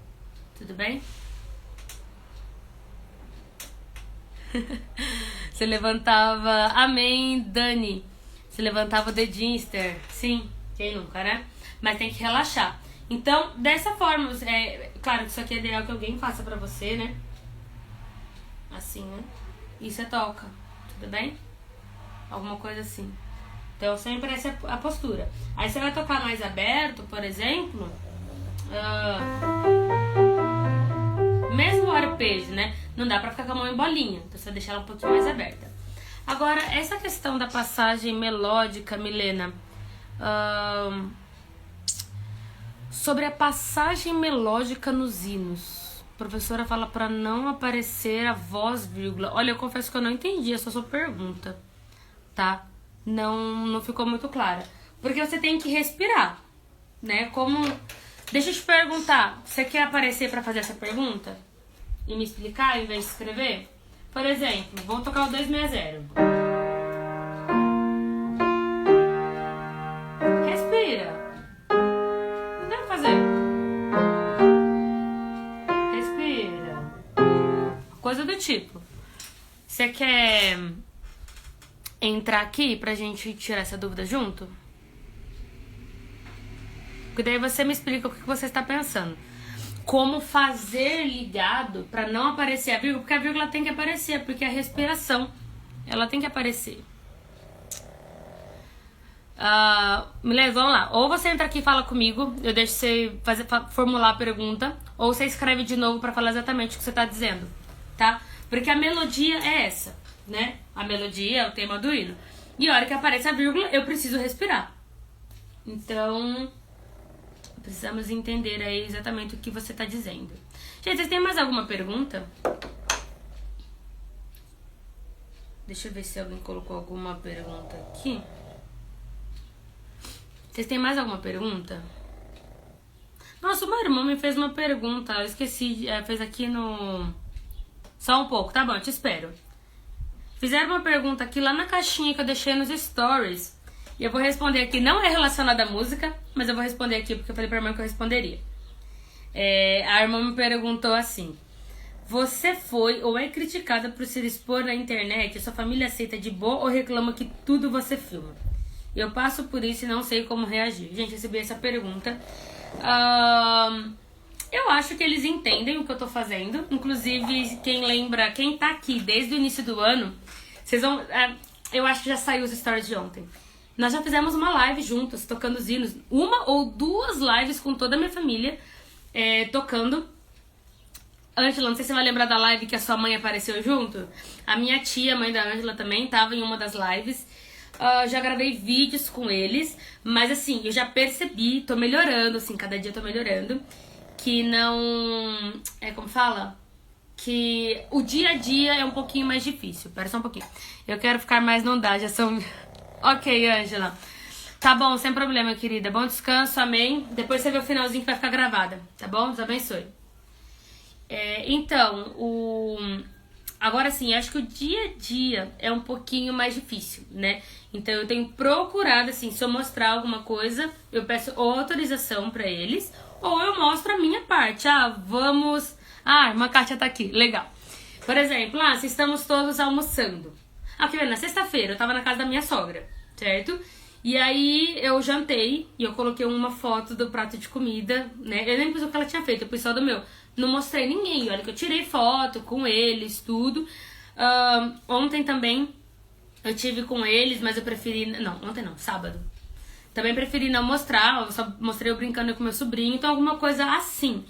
Tudo bem? Você levantava... Amém, Dani. Você levantava o dedinho, Esther. Sim, quem nunca, né? Mas tem que relaxar. Então, dessa forma, claro que isso aqui é ideal que alguém faça pra você, né? Assim, né? E você toca, tudo bem? Alguma coisa assim. Então, sempre essa é a postura. Aí você vai tocar mais aberto, por exemplo. Mesmo o arpejo, né? Não dá pra ficar com a mão em bolinha. Então, você vai deixar ela um pouquinho mais aberta. Agora, essa questão da passagem melódica, Milena... sobre a passagem melódica nos hinos. A professora fala pra não aparecer a voz, vírgula. Olha, eu confesso que eu não entendi essa sua pergunta, tá? Não ficou muito clara. Porque você tem que respirar, né? Como... Deixa eu te perguntar, você quer aparecer pra fazer essa pergunta? e me explicar ao invés de escrever? Por exemplo, vamos tocar o 260. Respira. O que eu quero fazer? Respira. Coisa do tipo. Você quer entrar aqui pra gente tirar essa dúvida junto? Porque daí você me explica o que você está pensando. Como fazer ligado pra não aparecer a vírgula, porque a vírgula tem que aparecer, porque a respiração, ela tem que aparecer. Beleza, vamos lá. Ou você entra aqui e fala comigo, eu deixo você formular a pergunta, ou você escreve de novo pra falar exatamente o que você tá dizendo, tá? Porque a melodia é essa, né? A melodia é o tema do hino. E a hora que aparece a vírgula, eu preciso respirar. Então, precisamos entender aí exatamente o que você tá dizendo. Gente, vocês têm mais alguma pergunta? Deixa eu ver se alguém colocou alguma pergunta aqui. Vocês têm mais alguma pergunta? Nossa, uma irmã me fez uma pergunta. Eu esqueci, fez aqui no... Só um pouco, tá bom, eu te espero. Fizeram uma pergunta aqui lá na caixinha que eu deixei nos stories. E eu vou responder aqui, não é relacionada à música, mas eu vou responder aqui porque eu falei pra irmã que eu responderia. A irmã me perguntou assim: você foi ou é criticada por se expor na internet? Sua família aceita de boa ou reclama que tudo você filma? Eu passo por isso e não sei como reagir. Gente, recebi essa pergunta. Eu acho que eles entendem o que eu tô fazendo. Inclusive, quem tá aqui desde o início do ano, vocês vão... eu acho que já saiu os stories de ontem. Nós já fizemos uma live juntos, tocando os hinos. Uma ou duas lives com toda a minha família, tocando. Ângela, não sei se você vai lembrar da live que a sua mãe apareceu junto. A minha tia, mãe da Ângela, também tava em uma das lives. Já gravei vídeos com eles, mas assim, eu já percebi, tô melhorando, assim, cada dia tô melhorando, que não... como fala? Que o dia a dia é um pouquinho mais difícil. Pera só um pouquinho. Eu quero ficar mais, não dá, já são... Ok, Ângela. Tá bom, sem problema, querida. Bom descanso, amém. Depois você vê o finalzinho que vai ficar gravada, tá bom? Deus abençoe. Então, agora sim, acho que o dia a dia é um pouquinho mais difícil, né? Então eu tenho procurado, assim, se eu mostrar alguma coisa, eu peço autorização pra eles, ou eu mostro a minha parte. Vamos... a irmã Kátia tá aqui, legal. Por exemplo, se estamos todos almoçando. Que na sexta-feira eu tava na casa da minha sogra, certo? E aí eu jantei e eu coloquei uma foto do prato de comida, né? Eu nem pus o que ela tinha feito, eu pus só do meu. Não mostrei ninguém, olha que eu tirei foto com eles, tudo. Ontem também eu tive com eles, mas eu preferi... Não, ontem não, sábado. Também preferi não mostrar, eu só mostrei eu brincando com meu sobrinho, então alguma coisa assim,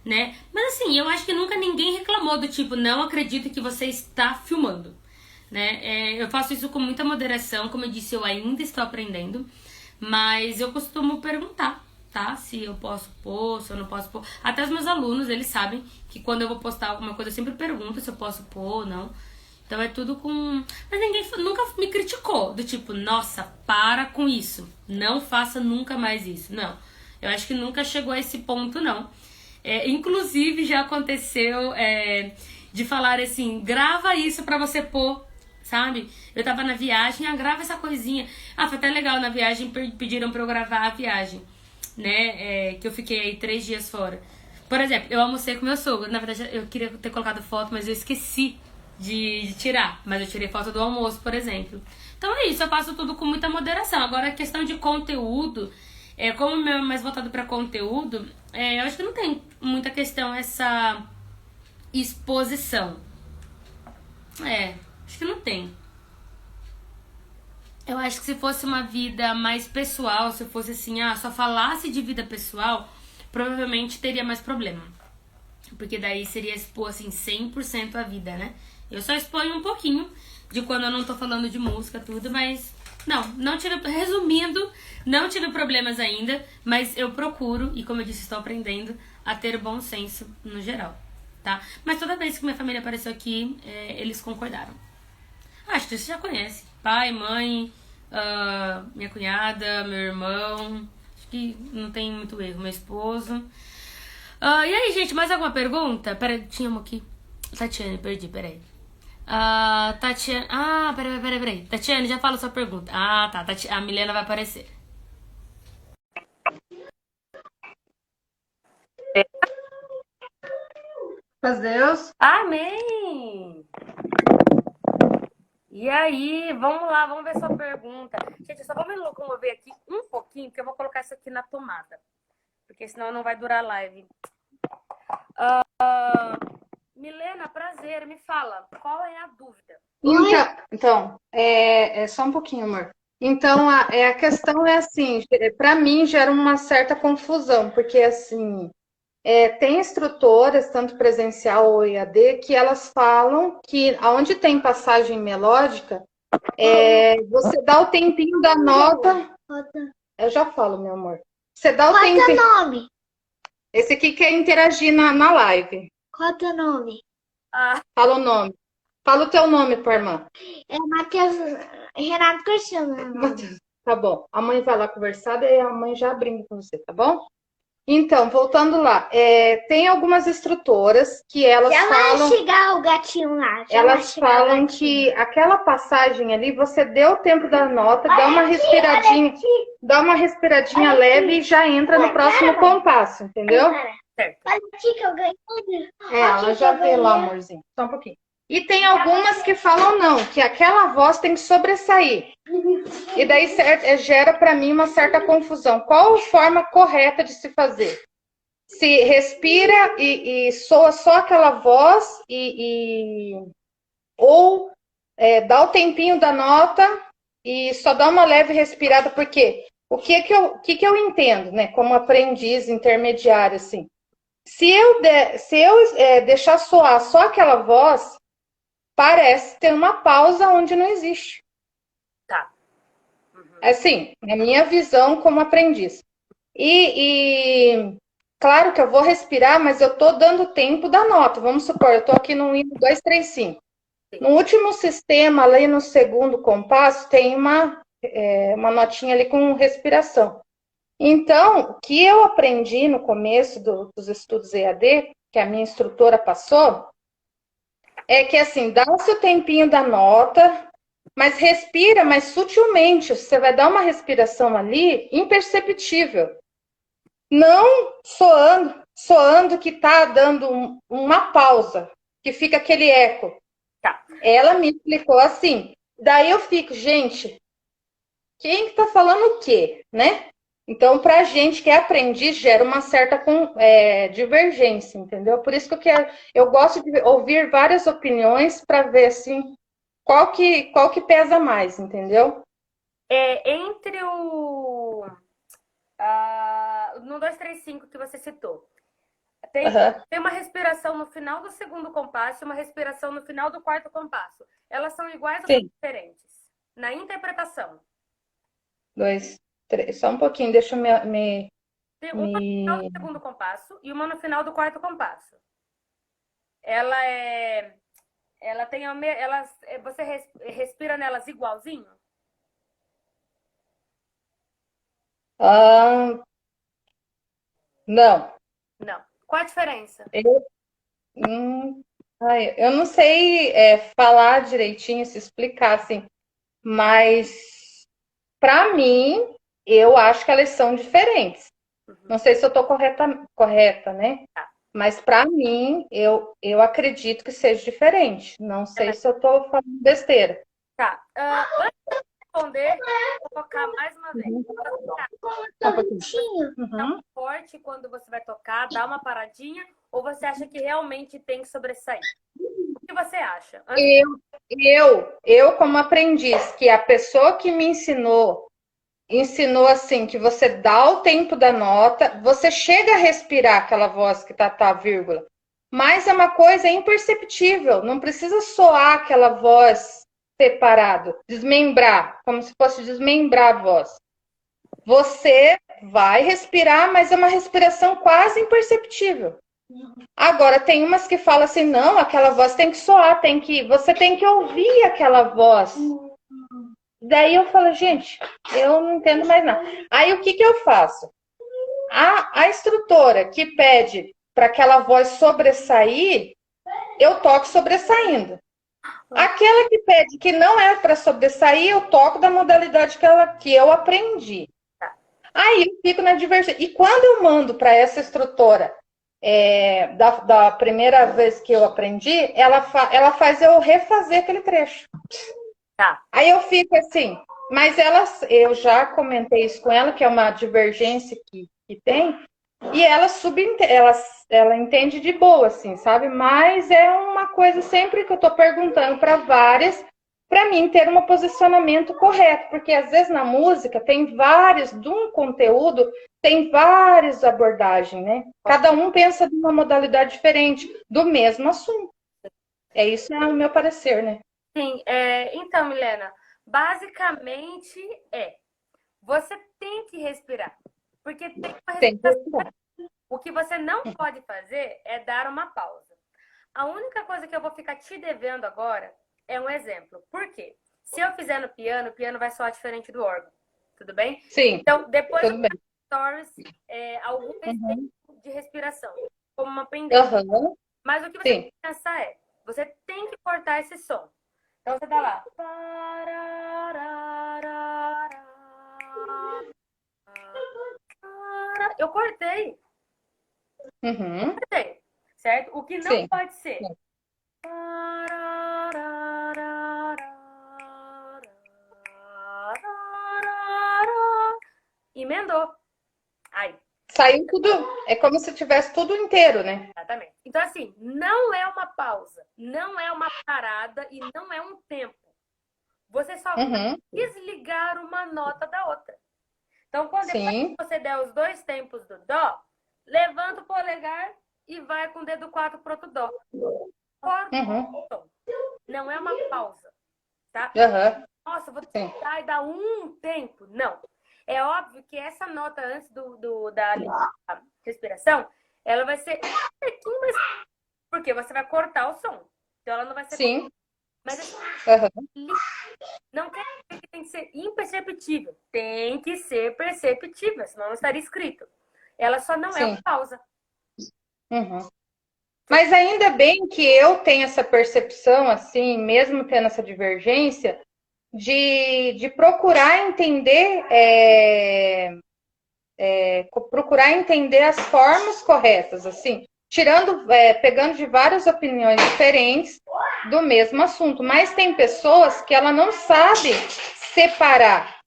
né? Mas assim, eu acho que nunca ninguém reclamou do tipo, não acredito que você está filmando, né? Eu faço isso com muita moderação, como eu disse, eu ainda estou aprendendo, mas eu costumo perguntar, tá? Se eu posso pôr, se eu não posso pôr. Até os meus alunos, eles sabem que quando eu vou postar alguma coisa, eu sempre pergunto se eu posso pôr ou não. Então é tudo com... Mas ninguém nunca me criticou, do tipo, nossa, para com isso, não faça nunca mais isso. Não, eu acho que nunca chegou a esse ponto, não. Inclusive já aconteceu de falar assim, grava isso pra você pôr, sabe? Eu tava na viagem, grava essa coisinha. Foi até legal, na viagem pediram pra eu gravar a viagem, né? Que eu fiquei aí 3 dias fora. Por exemplo, eu almocei com meu sogro, na verdade eu queria ter colocado foto, mas eu esqueci de tirar, mas eu tirei foto do almoço, por exemplo. Então é isso, eu faço tudo com muita moderação. Agora a questão de conteúdo, como o meu é mais voltado para conteúdo, eu acho que não tem muita questão essa exposição. Acho que não tem. Eu acho que se fosse uma vida mais pessoal, se eu fosse assim, só falasse de vida pessoal, provavelmente teria mais problema. Porque daí seria expor, assim, 100% a vida, né? Eu só exponho um pouquinho de quando eu não tô falando de música, tudo, mas... Não tive... Resumindo, não tive problemas ainda, mas eu procuro, e como eu disse, estou aprendendo a ter bom senso no geral, tá? Mas toda vez que minha família apareceu aqui, eles concordaram. Acho que você já conhece. Pai, mãe, minha cunhada, meu irmão... Acho que não tem muito erro. Meu esposo... e aí, gente, mais alguma pergunta? Pera, tinha uma aqui. Tatiane, perdi, peraí. Ah, Tatiane. Ah, peraí. Tatiane, já fala sua pergunta. Ah, tá. A Milena vai aparecer. Deus. Amém! E aí, vamos lá, vamos ver sua pergunta. Gente, eu só vou me locomover aqui um pouquinho, porque eu vou colocar isso aqui na tomada. Porque senão não vai durar a live. Milena, prazer, me fala, qual é a dúvida? Então, é só um pouquinho, amor. Então, a questão é assim, para mim gera uma certa confusão, porque assim, tem instrutoras, tanto presencial ou EAD, que elas falam que aonde tem passagem melódica, você dá o tempinho da nota. Eu já falo, meu amor. Você dá o tempinho. Qual é teu nome? Esse aqui quer interagir na live. Qual é teu nome? Fala o nome. Fala o teu nome, tua irmã. É Matheus Renato Garcia, meu nome. Matheus. Tá bom. A mãe vai lá conversar, daí a mãe já brinca com você, tá bom? Então, voltando lá. Tem algumas instrutoras que elas Já falam... vai chegar o gatinho lá. Elas falam que aquela passagem ali, você deu o tempo da nota, dá uma respiradinha leve e já entra no próximo compasso, entendeu? Certo. Olha aqui que eu ganhei. Ela já vê lá, amorzinho. Só um pouquinho. E tem algumas que falam não, que aquela voz tem que sobressair. E daí gera para mim uma certa confusão. Qual a forma correta de se fazer? Se respira e soa só aquela voz ou dá o tempinho da nota e só dá uma leve respirada, porque o que que eu entendo, né, como aprendiz intermediário, assim, se eu deixar soar só aquela voz, parece ter uma pausa onde não existe. Tá. Assim, na minha visão como aprendiz. E claro que eu vou respirar, mas eu tô dando tempo da nota. Vamos supor, eu tô aqui no 1, 2, 3, 5. No último sistema, ali no segundo compasso, tem uma notinha ali com respiração. Então, o que eu aprendi no começo dos estudos EAD, que a minha instrutora passou, é que assim, dá o seu tempinho da nota, mas respira mais sutilmente. Você vai dar uma respiração ali imperceptível. Não soando que tá dando uma pausa, que fica aquele eco. Tá. Ela me explicou assim. Daí eu fico, gente, quem que tá falando o quê, né? Então, pra gente que é aprendiz, gera uma certa divergência, entendeu? Por isso que eu gosto de ouvir várias opiniões para ver, assim, qual que pesa mais, entendeu? Entre o... no 2, 3, 5 que você citou, tem uma respiração no final do segundo compasso e uma respiração no final do quarto compasso. Elas são iguais ou são diferentes? Na interpretação. 2, 3, só um pouquinho, deixa eu Tem uma no final do segundo compasso e uma no final do quarto compasso. Ela tem você respira nelas igualzinho? Não. Não. Qual a diferença? Eu não sei falar direitinho, se explicar assim, mas para mim, eu acho que elas são diferentes. Não sei se eu estou correta, né? Tá. Mas para mim, eu acredito que seja diferente. Não sei se eu estou falando besteira. Tá. Antes de responder, vou tocar mais uma vez. Dá um forte quando você vai tocar, dá uma paradinha, ou você acha que realmente tem que sobressair? O que você acha? Eu como aprendiz, que a pessoa que me ensinou assim, que você dá o tempo da nota, você chega a respirar aquela voz que tá, vírgula, mas é uma coisa imperceptível, não precisa soar aquela voz separado, desmembrar, como se fosse desmembrar a voz. Você vai respirar, mas é uma respiração quase imperceptível. Agora, tem umas que falam assim, não, aquela voz tem que soar, você tem que ouvir aquela voz. Daí eu falo, gente, eu não entendo mais nada. Aí o que eu faço? A instrutora que pede para aquela voz sobressair, eu toco sobressaindo. Aquela que pede que não é para sobressair, eu toco da modalidade que eu aprendi. Aí eu fico na diversão. E quando eu mando para essa instrutora, da primeira vez que eu aprendi, ela faz eu refazer aquele trecho. Tá. Aí eu fico assim, mas eu já comentei isso com ela, que é uma divergência que tem, e ela entende de boa, assim, sabe? Mas é uma coisa sempre que eu tô perguntando para várias, para mim ter um posicionamento correto, porque às vezes na música tem vários, de um conteúdo, tem várias abordagens, né? Cada um pensa de uma modalidade diferente, do mesmo assunto. Isso é o meu parecer, né? Sim, então, Milena, basicamente você tem que respirar, porque tem uma respiração. O que você não pode fazer é dar uma pausa. A única coisa que eu vou ficar te devendo agora é um exemplo. Por quê? Se eu fizer no piano, o piano vai soar diferente do órgão. Tudo bem? Sim. Então, depois tudo bem. stories, algum exemplo de respiração, como uma pendência. Mas o que você tem que pensar você tem que cortar esse som. Então você dá lá. Eu cortei. Cortei. Certo? O que não pode ser. Emendou. Aí. Saiu tudo. É como se tivesse tudo inteiro, né? Exatamente. Então, assim, não é uma pausa, não é uma parada e não é um tempo. Você só vai desligar uma nota da outra. Então, quando você der os dois tempos do dó, levanta o polegar e vai com o dedo 4 pro outro dó. Corta o som. Não é uma pausa, tá? Nossa, vou tentar e dar um tempo. Não. É óbvio que essa nota antes da respiração, ela vai ser um pouquinho mais... Porque você vai cortar o som. Então, ela não vai ser... Sim. Mas assim, não quer dizer que tem que ser imperceptível. Tem que ser perceptível, senão não estaria escrito. Ela só não é uma pausa. Mas ainda bem que eu tenho essa percepção, assim, mesmo tendo essa divergência, de procurar entender as formas corretas, assim, pegando de várias opiniões diferentes do mesmo assunto. Mas tem pessoas que ela não sabe separar,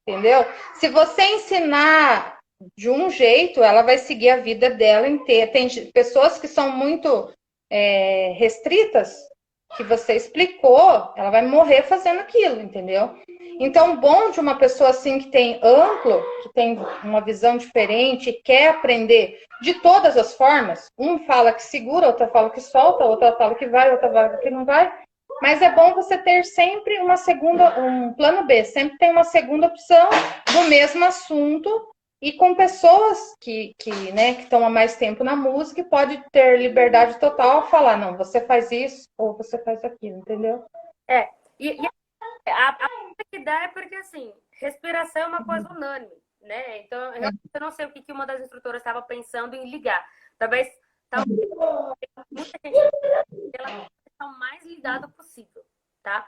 entendeu? Se você ensinar de um jeito, ela vai seguir a vida dela inteira. Tem pessoas que são muito restritas, que você explicou, ela vai morrer fazendo aquilo, entendeu? Então, bom de uma pessoa assim que tem que tem uma visão diferente, quer aprender de todas as formas. Um fala que segura, outra fala que solta, outra fala que vai, outra fala que não vai. Mas é bom você ter sempre um plano B, sempre tem uma segunda opção do mesmo assunto e com pessoas que estão há mais tempo na música e pode ter liberdade total a falar, não, você faz isso ou você faz aquilo, entendeu? E a coisa que dá é porque, assim, respiração é uma coisa unânime, né? Então, eu não sei o que uma das instrutoras estava pensando em ligar. Talvez muita gente ela está o mais ligada possível, tá?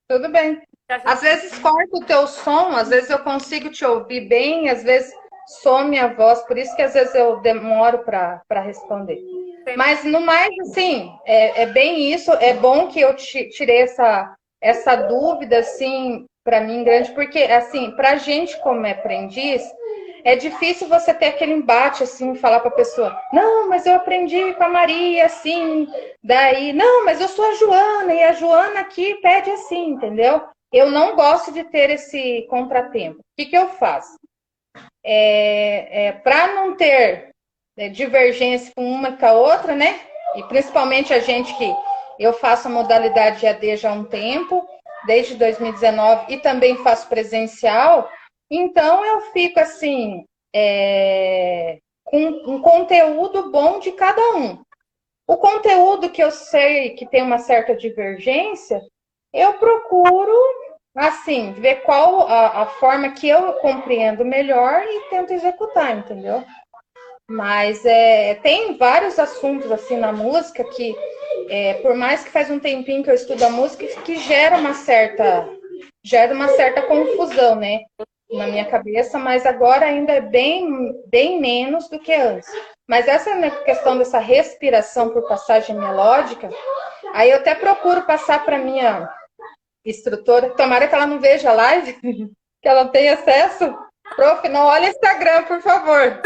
Tudo bem. Às vezes corta o teu som, às vezes eu consigo te ouvir bem, às vezes some a voz, por isso que às vezes eu demoro para responder. Mas no mais, assim, é bem isso. É bom que eu tirei essa dúvida, assim, para mim grande, porque, assim, pra gente como aprendiz, é difícil você ter aquele embate, assim, falar para a pessoa, não, mas eu aprendi com a Maria, assim, daí, não, mas eu sou a Joana, e a Joana aqui pede assim, entendeu? Eu não gosto de ter esse contratempo. O que eu faço? Para não ter divergência com uma e com a outra, né? E principalmente a gente que eu faço a modalidade EAD já há um tempo, desde 2019, e também faço presencial, então eu fico assim, com um conteúdo bom de cada um. O conteúdo que eu sei que tem uma certa divergência, eu procuro, assim, ver qual a forma que eu compreendo melhor e tento executar, entendeu? Mas tem vários assuntos assim na música que, por mais que faz um tempinho que eu estudo a música, que gera uma certa confusão, né? Na minha cabeça, mas agora ainda é bem menos do que antes. Mas essa questão dessa respiração por passagem melódica, aí eu até procuro passar para minha instrutora, tomara que ela não veja a live, que ela tenha acesso. Prof, não olha Instagram, por favor.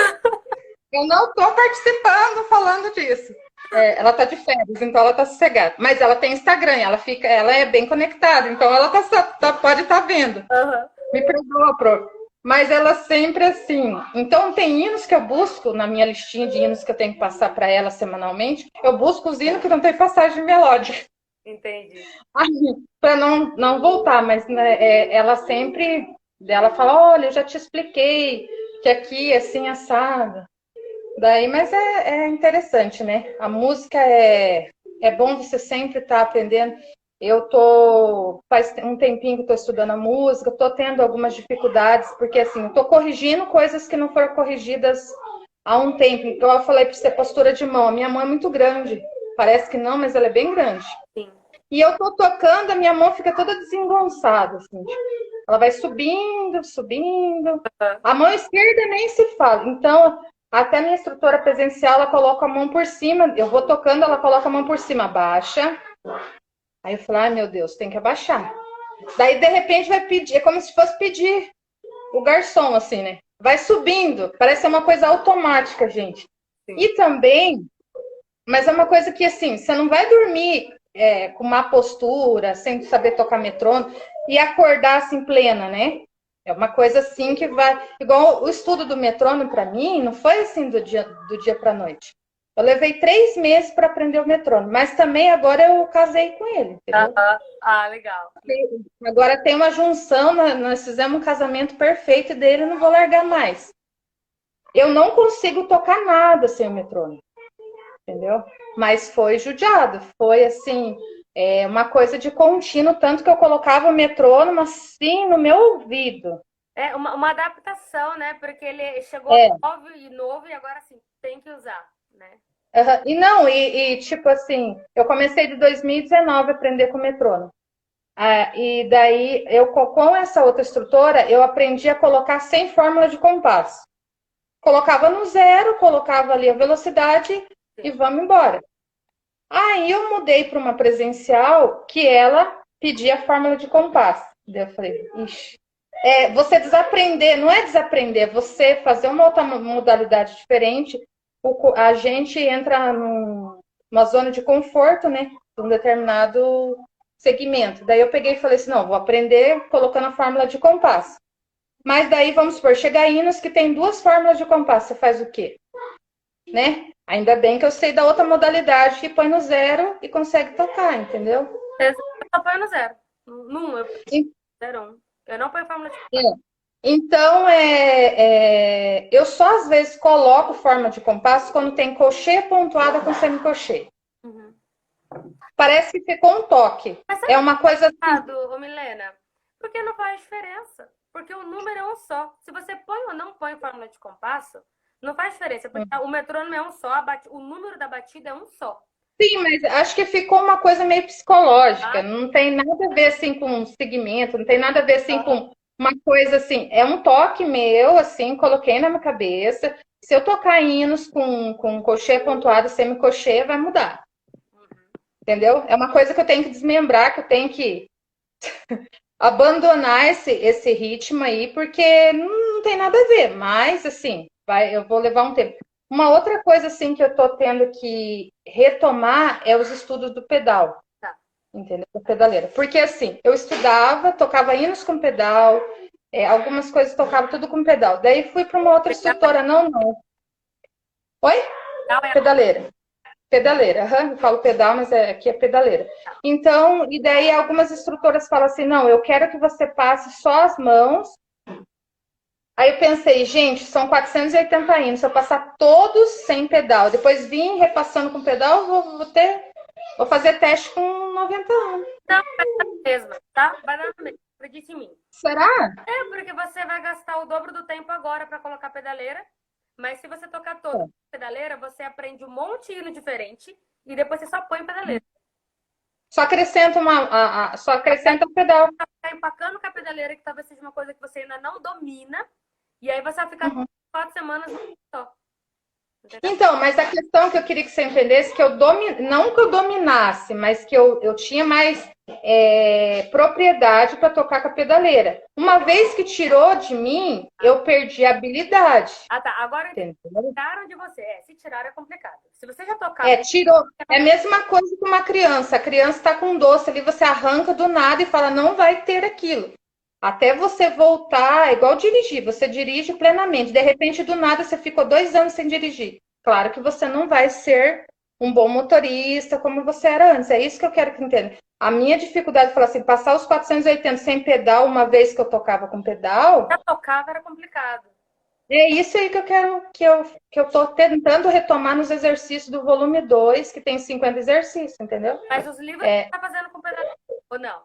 Eu não estou participando falando disso. Ela está de férias, então ela está sossegada. Mas ela tem Instagram, ela é bem conectada, então ela pode estar vendo. Uhum. Me perdoa, prof. Mas ela sempre assim. Então, tem hinos que eu busco na minha listinha de hinos que eu tenho que passar para ela semanalmente. Eu busco os hinos que não tem passagem melódica. Entendi. Para não voltar, mas né, ela sempre. Ela fala: olha, eu já te expliquei que aqui é assim assado. Daí, mas é interessante, né? A música é bom você sempre estar aprendendo. Faz um tempinho que estou estudando a música, estou tendo algumas dificuldades, porque assim, estou corrigindo coisas que não foram corrigidas há um tempo. Então, eu falei para você, postura de mão. A minha mão é muito grande. Parece que não, mas ela é bem grande. Sim. E eu estou tocando, a minha mão fica toda desengonçada, assim. Ela vai subindo, subindo. A mão esquerda nem se fala. Então, até minha instrutora presencial, ela coloca a mão por cima. Eu vou tocando, ela coloca a mão por cima, abaixa. Aí eu falo, ai meu Deus, tem que abaixar. Daí, de repente, vai pedir, é como se fosse pedir o garçom, assim, né? Vai subindo, parece ser uma coisa automática, gente. Sim. E também, mas é uma coisa que, assim, você não vai dormir com má postura, sem saber tocar metrônomo, e acordar, assim, plena, né? É uma coisa, assim, que vai... Igual o estudo do metrônomo, para mim, não foi, assim, do dia para noite. Eu levei 3 meses para aprender o metrônomo, mas também agora eu casei com ele, entendeu? Ah, legal. Agora tem uma junção, nós fizemos um casamento perfeito dele, não vou largar mais. Eu não consigo tocar nada sem o metrônomo, entendeu? Mas foi judiado, foi assim, uma coisa de contínuo, tanto que eu colocava o metrônomo assim no meu ouvido. É uma adaptação, né? Porque ele chegou novo e agora assim, tem que usar, né? E não, tipo assim, eu comecei de 2019 a aprender com metrônomo. E daí, com essa outra instrutora, eu aprendi a colocar sem fórmula de compasso. Colocava no zero, colocava ali a velocidade e vamos embora. Aí eu mudei para uma presencial que ela pedia a fórmula de compasso. Daí eu falei, ixi. Você desaprender, não é desaprender, é você fazer uma outra modalidade diferente. A gente entra numa zona de conforto, né? De um determinado segmento. Daí eu peguei e falei assim, não, vou aprender colocando a fórmula de compasso. Mas daí, vamos supor, chega hinos que tem 2 fórmulas de compasso, você faz o quê? Né? Ainda bem que eu sei da outra modalidade que põe no zero e consegue tocar, entendeu? Eu só ponho no zero. No 1, zero. Eu não ponho fórmula de compasso. Então, eu só às vezes coloco forma de compasso quando tem cochê pontuada com semicochê. Uhum. Parece que ficou um toque. É uma coisa assim... Ô, Milena, porque não faz diferença. Porque o número é um só. Se você põe ou não põe fórmula de compasso, não faz diferença. Porque o metrônomo é um só, o número da batida é um só. Sim, mas acho que ficou uma coisa meio psicológica. Não tem nada a ver assim com segmento, não tem nada a ver assim com uma coisa assim. É um toque meu, assim, coloquei na minha cabeça. Se eu tocar hinos com cochê pontuado, semicochê, vai mudar. Entendeu? É uma coisa que eu tenho que desmembrar, que eu tenho que abandonar esse ritmo aí, porque não tem nada a ver. Mas, assim, eu vou levar um tempo. Uma outra coisa, assim, que eu tô tendo que retomar é os estudos do pedal. Entendeu? Da pedaleira. Porque, assim, eu estudava, tocava hinos com pedal, algumas coisas tocava tudo com pedal. Daí fui para uma outra instrutora. Não. Oi? Pedaleira. Pedaleira, eu falo pedal, mas aqui é pedaleira. Então, e daí algumas instrutoras falam assim, não, eu quero que você passe só as mãos. Aí eu pensei, gente, são 480 hinos, se eu passar todos sem pedal, depois vim repassando com pedal, vou fazer teste com 90 anos. Não, vai dar mesmo, tá? Vai dar mesmo, acredite em mim. Será? Porque você vai gastar o dobro do tempo agora para colocar pedaleira. Mas se você tocar toda a pedaleira, você aprende um monte de hino diferente e depois você só põe pedaleira. Só acrescenta só acrescenta o pedal. Tá empacando com a pedaleira, que talvez seja uma coisa que você ainda não domina, e aí você vai ficar 4 semanas só. Entendeu? Então, mas a questão que eu queria que você entendesse, que não que eu dominasse, mas que eu tinha mais propriedade para tocar com a pedaleira. Uma vez que tirou de mim, eu perdi a habilidade. Ah, tá. Agora tiraram de você. Se tirar é complicado. Se você já tocar. Tirou. É a mesma coisa que uma criança. A criança está com doce ali, você arranca do nada e fala, não vai ter aquilo. Até você voltar, é igual dirigir, você dirige plenamente. De repente, do nada, você ficou 2 anos sem dirigir. Claro que você não vai ser um bom motorista como você era antes. É isso que eu quero que entenda. A minha dificuldade, falar assim, passar os 480 sem pedal, uma vez que eu tocava com pedal... Já tocava, era complicado. É isso aí que eu quero, que eu tô tentando retomar nos exercícios do volume 2, que tem 50 exercícios, entendeu? Mas os livros você tá fazendo com pedaleira, ou não?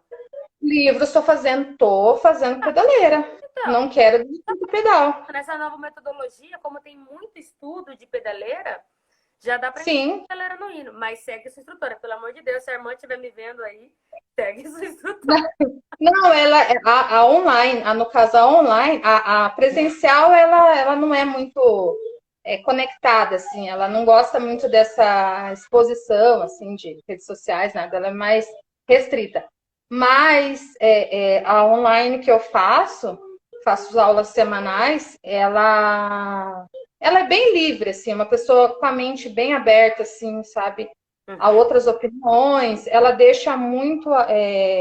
Livros tô fazendo pedaleira. Então, Não quero desistir do pedal. nessa nova metodologia, como tem muito estudo de pedaleira, já dá pra Sim. pedaleira no hino. Mas segue sua instrutora, pelo amor de Deus, se a irmã estiver me vendo aí, segue sua instrutora. Não, a online, no caso a online, a presencial, ela não é muito conectada, assim, ela não gosta muito dessa exposição, assim, de redes sociais, nada, ela é mais restrita. Mas a online que eu faço aulas semanais, ela é bem livre, assim, uma pessoa com a mente bem aberta, assim, sabe? A outras opiniões, ela deixa muito,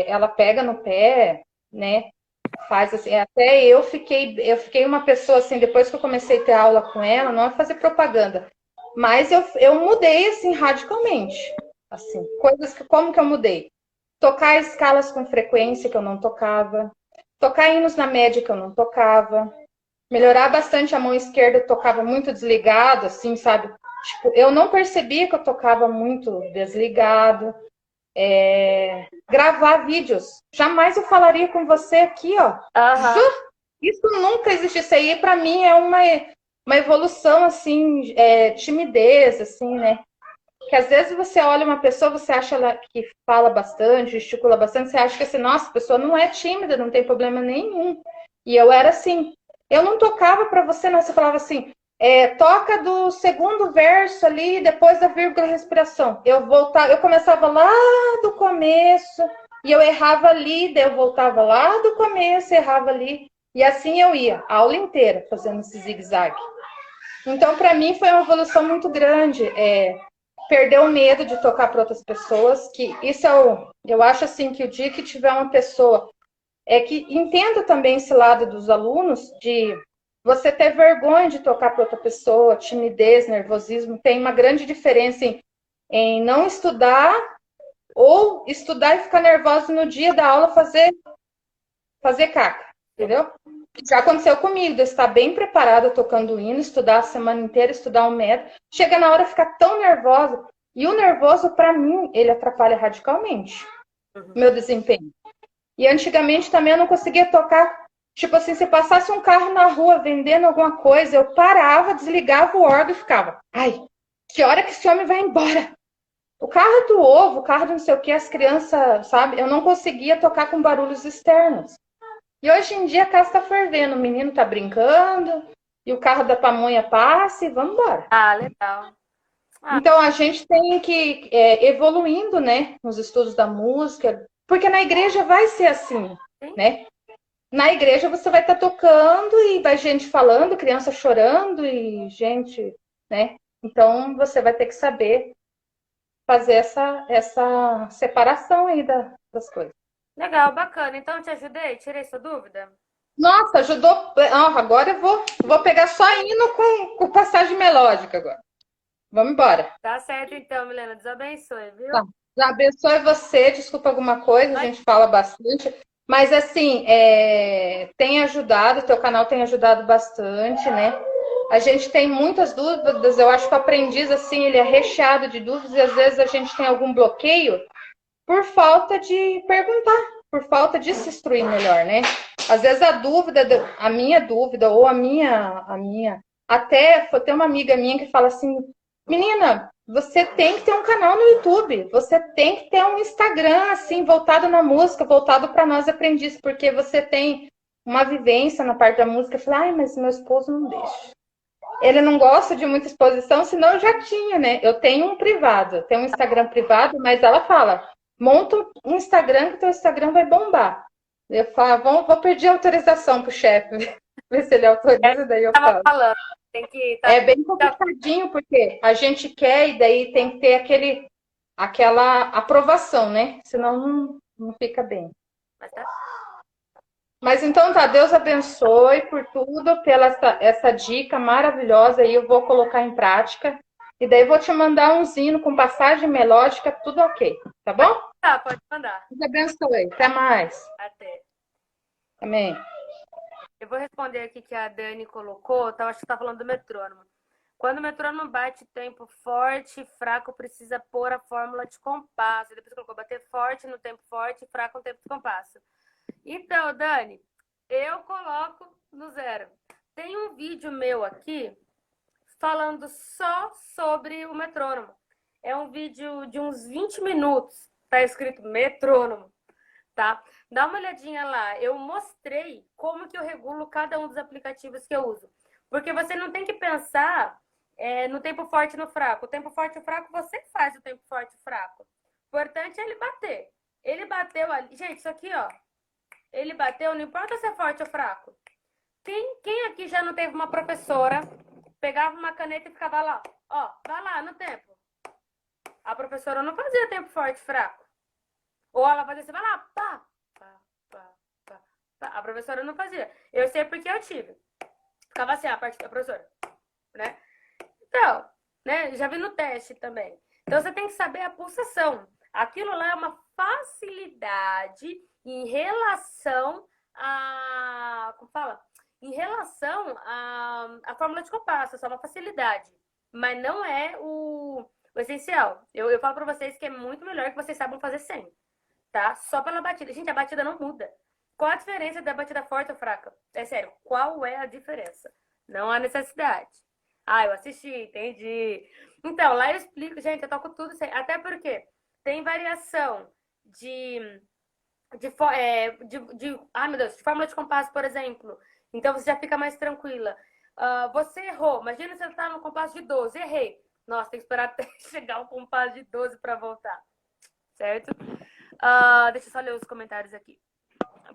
ela pega no pé, né? Faz assim, até eu fiquei uma pessoa assim, depois que eu comecei a ter aula com ela, não é fazer propaganda, mas eu mudei assim radicalmente, assim, coisas que como que eu mudei? Tocar escalas com frequência que eu não tocava, tocar hinos na média que eu não tocava, melhorar bastante a mão esquerda, eu tocava muito desligado, assim, sabe? Tipo, eu não percebia que eu tocava muito desligado. Gravar vídeos. Jamais eu falaria com você aqui, ó. Isso nunca existiu. Isso aí, pra mim, é uma evolução, assim, timidez, assim, né? Que às vezes você olha uma pessoa, você acha ela que fala bastante, gesticula bastante, você acha que assim, nossa, a pessoa não é tímida, não tem problema nenhum. E eu era assim. Eu não tocava pra você, não. Você falava assim, toca do segundo verso ali, depois da vírgula e respiração. Eu começava lá do começo, e eu errava ali, daí eu voltava lá do começo, errava ali. E assim eu ia, a aula inteira, fazendo esse zigue-zague. Então, para mim, foi uma evolução muito grande. Perder o medo de tocar para outras pessoas, que isso eu acho assim, que o dia que tiver uma pessoa que entenda também esse lado dos alunos, de você ter vergonha de tocar para outra pessoa, timidez, nervosismo, tem uma grande diferença em não estudar ou estudar e ficar nervosa no dia da aula fazer caca, entendeu? Já aconteceu comigo, de eu estar bem preparada tocando o hino, estudar a semana inteira, estudar um método, chega na hora ficar tão nervosa, e o nervoso, para mim, ele atrapalha radicalmente o meu desempenho. E antigamente também eu não conseguia tocar. Tipo assim, se passasse um carro na rua vendendo alguma coisa, eu parava, desligava o órgão e ficava. Ai, que hora que esse homem vai embora? O carro do ovo, o carro do não sei o que, as crianças, sabe? Eu não conseguia tocar com barulhos externos. E hoje em dia a casa tá fervendo, o menino tá brincando, e o carro da pamonha passa e vamos embora. Ah, legal. Então a gente tem que evoluindo, né, nos estudos da música, porque na igreja vai ser assim, né? Na igreja você vai estar tocando e vai gente falando, criança chorando e gente, né? Então você vai ter que saber fazer essa separação aí das coisas. Legal, bacana. Então eu te ajudei? Tirei sua dúvida? Nossa, ajudou. Agora eu vou pegar só hino com passagem melódica agora. Vamos embora. Tá certo então, Milena. Deus abençoe, viu? Tá. Deus abençoe você. Desculpa alguma coisa, a gente fala bastante. Mas assim, tem ajudado, o teu canal tem ajudado bastante, né? A gente tem muitas dúvidas, eu acho que o aprendiz, assim, ele é recheado de dúvidas e às vezes a gente tem algum bloqueio por falta de perguntar, por falta de se instruir melhor, né? Às vezes a minha dúvida ou a Até tem uma amiga minha que fala assim, menina, você tem que ter um canal no YouTube, você tem que ter um Instagram, assim, voltado na música, voltado para nós aprendizes, porque você tem uma vivência na parte da música. Eu falei, ai, mas meu esposo não deixa. Ele não gosta de muita exposição, senão eu já tinha, né? Eu tenho um privado, eu tenho um Instagram privado, mas ela fala, monta um Instagram que teu Instagram vai bombar. Eu falo, vou pedir autorização pro chefe, ver se ele autoriza, daí eu Tava falo. falando, tem que É bem complicadinho, porque a gente quer e daí tem que ter aquela aprovação, né? Senão não fica bem. Mas então tá, Deus abençoe por tudo, pela essa dica maravilhosa aí, eu vou colocar em prática. E daí vou te mandar um hino com passagem melódica, tudo ok, tá bom? Tá, pode mandar. Deus abençoe, até mais. Até. Amém. Eu vou responder aqui que a Dani colocou, acho que tá falando do metrônomo. Quando o metrônomo bate tempo forte e fraco, precisa pôr a fórmula de compasso. Depois colocou bater forte no tempo forte e fraco no tempo de compasso. Então, Dani, eu coloco no 0. Tem um vídeo meu aqui falando só sobre o metrônomo. É um vídeo de uns 20 minutos. Tá escrito metrônomo, tá? Dá uma olhadinha lá. Eu mostrei como que eu regulo cada um dos aplicativos que eu uso. Porque você não tem que pensar no tempo forte e no fraco. O tempo forte e o fraco, você faz o tempo forte e o fraco. O importante é ele bater. Ele bateu ali. Gente, isso aqui, ó. Ele bateu, não importa se é forte ou fraco. Quem aqui já não teve uma professora, pegava uma caneta e ficava lá, ó, vai lá no tempo. A professora não fazia tempo forte e fraco. Ou ela fazia assim, vai lá, pá, pá, pá, pá, pá. A professora não fazia. Eu sei porque eu tive. Ficava assim, a parte da professora, né? Então, né, já vi no teste também. Então, você tem que saber a pulsação. Aquilo lá é uma facilidade em relação a... Como fala? Em relação à fórmula de compasso. É só uma facilidade. Mas não é o essencial. Eu falo pra vocês que é muito melhor que vocês saibam fazer sem. Tá? Só pela batida. Gente, a batida não muda. Qual a diferença da batida forte ou fraca? É sério, qual é a diferença? Não há necessidade. Ah, eu assisti, entendi. Então, lá eu explico, gente, eu toco tudo sem. Até porque tem variação ai meu Deus, de fórmula de compasso, por exemplo. Então você já fica mais tranquila. Você errou. Imagina você tá no compasso de 12. Errei. Nossa, tem que esperar até chegar ao compasso de 12 para voltar. Certo? Deixa eu só ler os comentários aqui.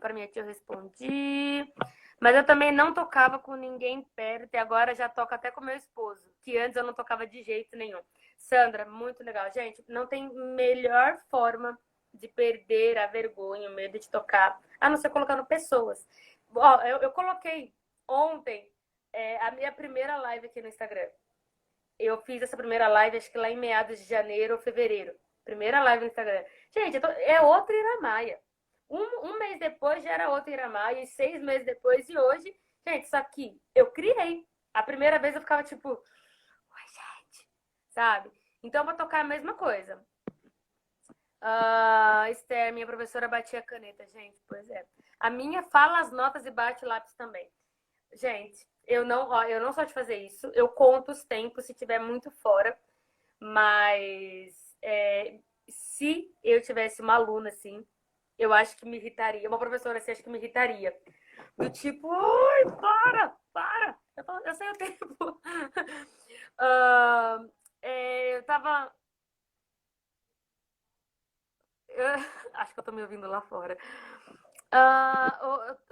Para mim aqui eu respondi. Mas eu também não tocava com ninguém perto e agora já toco até com meu esposo, que antes eu não tocava de jeito nenhum. Sandra, muito legal. Gente, não tem melhor forma de perder a vergonha, o medo de tocar, a não ser colocando pessoas. Ó, eu coloquei ontem a minha primeira live aqui no Instagram. Eu fiz essa primeira live, acho que lá em meados de janeiro ou fevereiro. Primeira live no Instagram. Gente, é outra Iramaia. Um mês depois já era outra Iramaia, e 6 meses depois, e hoje, gente, isso aqui eu criei. A primeira vez eu ficava tipo, oi, gente, sabe? Então eu vou tocar a mesma coisa. Esther, minha professora batia a caneta, gente, pois é. A minha fala as notas e bate o lápis também. Gente, eu não sou de fazer isso. Eu conto os tempos se tiver muito fora, mas se eu tivesse uma aluna assim, eu acho que me irritaria. Uma professora assim, acho que me irritaria. Do tipo, ai, para. Eu sei o tempo. Eu tava... acho que eu tô me ouvindo lá fora.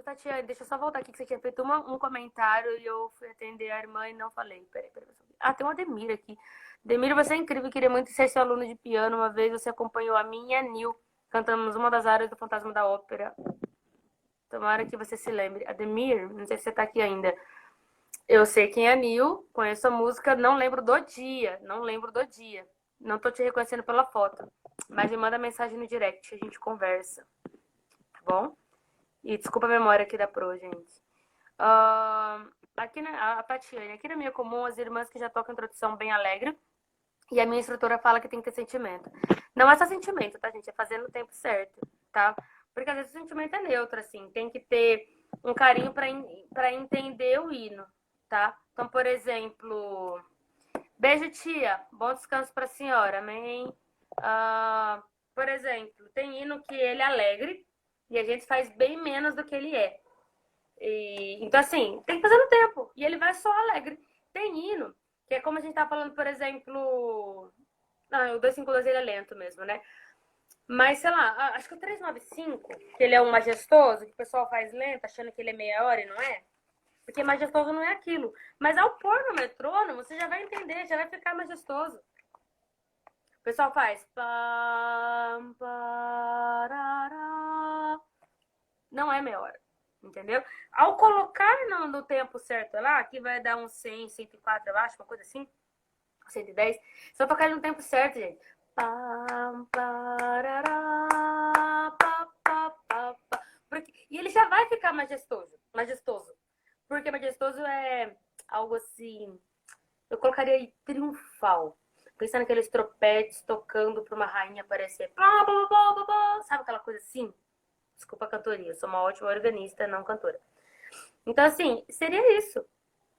Tatiana, deixa eu só voltar aqui, que você tinha feito um comentário e eu fui atender a irmã e não falei. Peraí. Tem uma Ademir aqui. Ademir, você é incrível, queria muito ser seu aluno de piano. Uma vez você acompanhou a minha Nil. Cantamos uma das áreas do Fantasma da Ópera. Tomara que você se lembre. Ademir, não sei se você tá aqui ainda. Eu sei quem é a Nil, conheço a música, não lembro do dia. Não tô te reconhecendo pela foto. Mas me manda mensagem no direct, a gente conversa. Tá bom? E desculpa a memória aqui da Pro, gente. Aqui a Tatiane, aqui na minha comum, as irmãs que já tocam introdução bem alegre. E a minha instrutora fala que tem que ter sentimento. Não é só sentimento, tá, gente? É fazer no tempo certo, tá? Porque às vezes o sentimento é neutro, assim. Tem que ter um carinho pra entender o hino, tá? Então, por exemplo, beijo, tia. Bom descanso pra senhora, amém. Por exemplo, tem hino que ele é alegre e a gente faz bem menos do que ele é. Então, assim, tem que fazer no tempo. E ele vai só alegre. Tem hino, que é como a gente tá falando, por exemplo... Não, o 252 ele é lento mesmo, né? Mas, sei lá, acho que o 395, que ele é um majestoso, que o pessoal faz lento, achando que ele é meia hora e não é. Porque majestoso não é aquilo. Mas ao pôr no metrônomo, você já vai entender, já vai ficar majestoso. O pessoal faz... Pam, parará. Não é meia hora, entendeu? Ao colocar no tempo certo lá, que vai dar uns 100, 104, eu acho, uma coisa assim, 110, só tocar no tempo certo, gente. Pam, parará, pá, pá, pá, pá. E ele já vai ficar majestoso. Porque majestoso é algo assim, eu colocaria aí triunfal. Pensando naqueles tropetes tocando para uma rainha aparecer. Sabe aquela coisa assim? Desculpa a cantoria, eu sou uma ótima organista, não cantora. Então, assim, seria isso.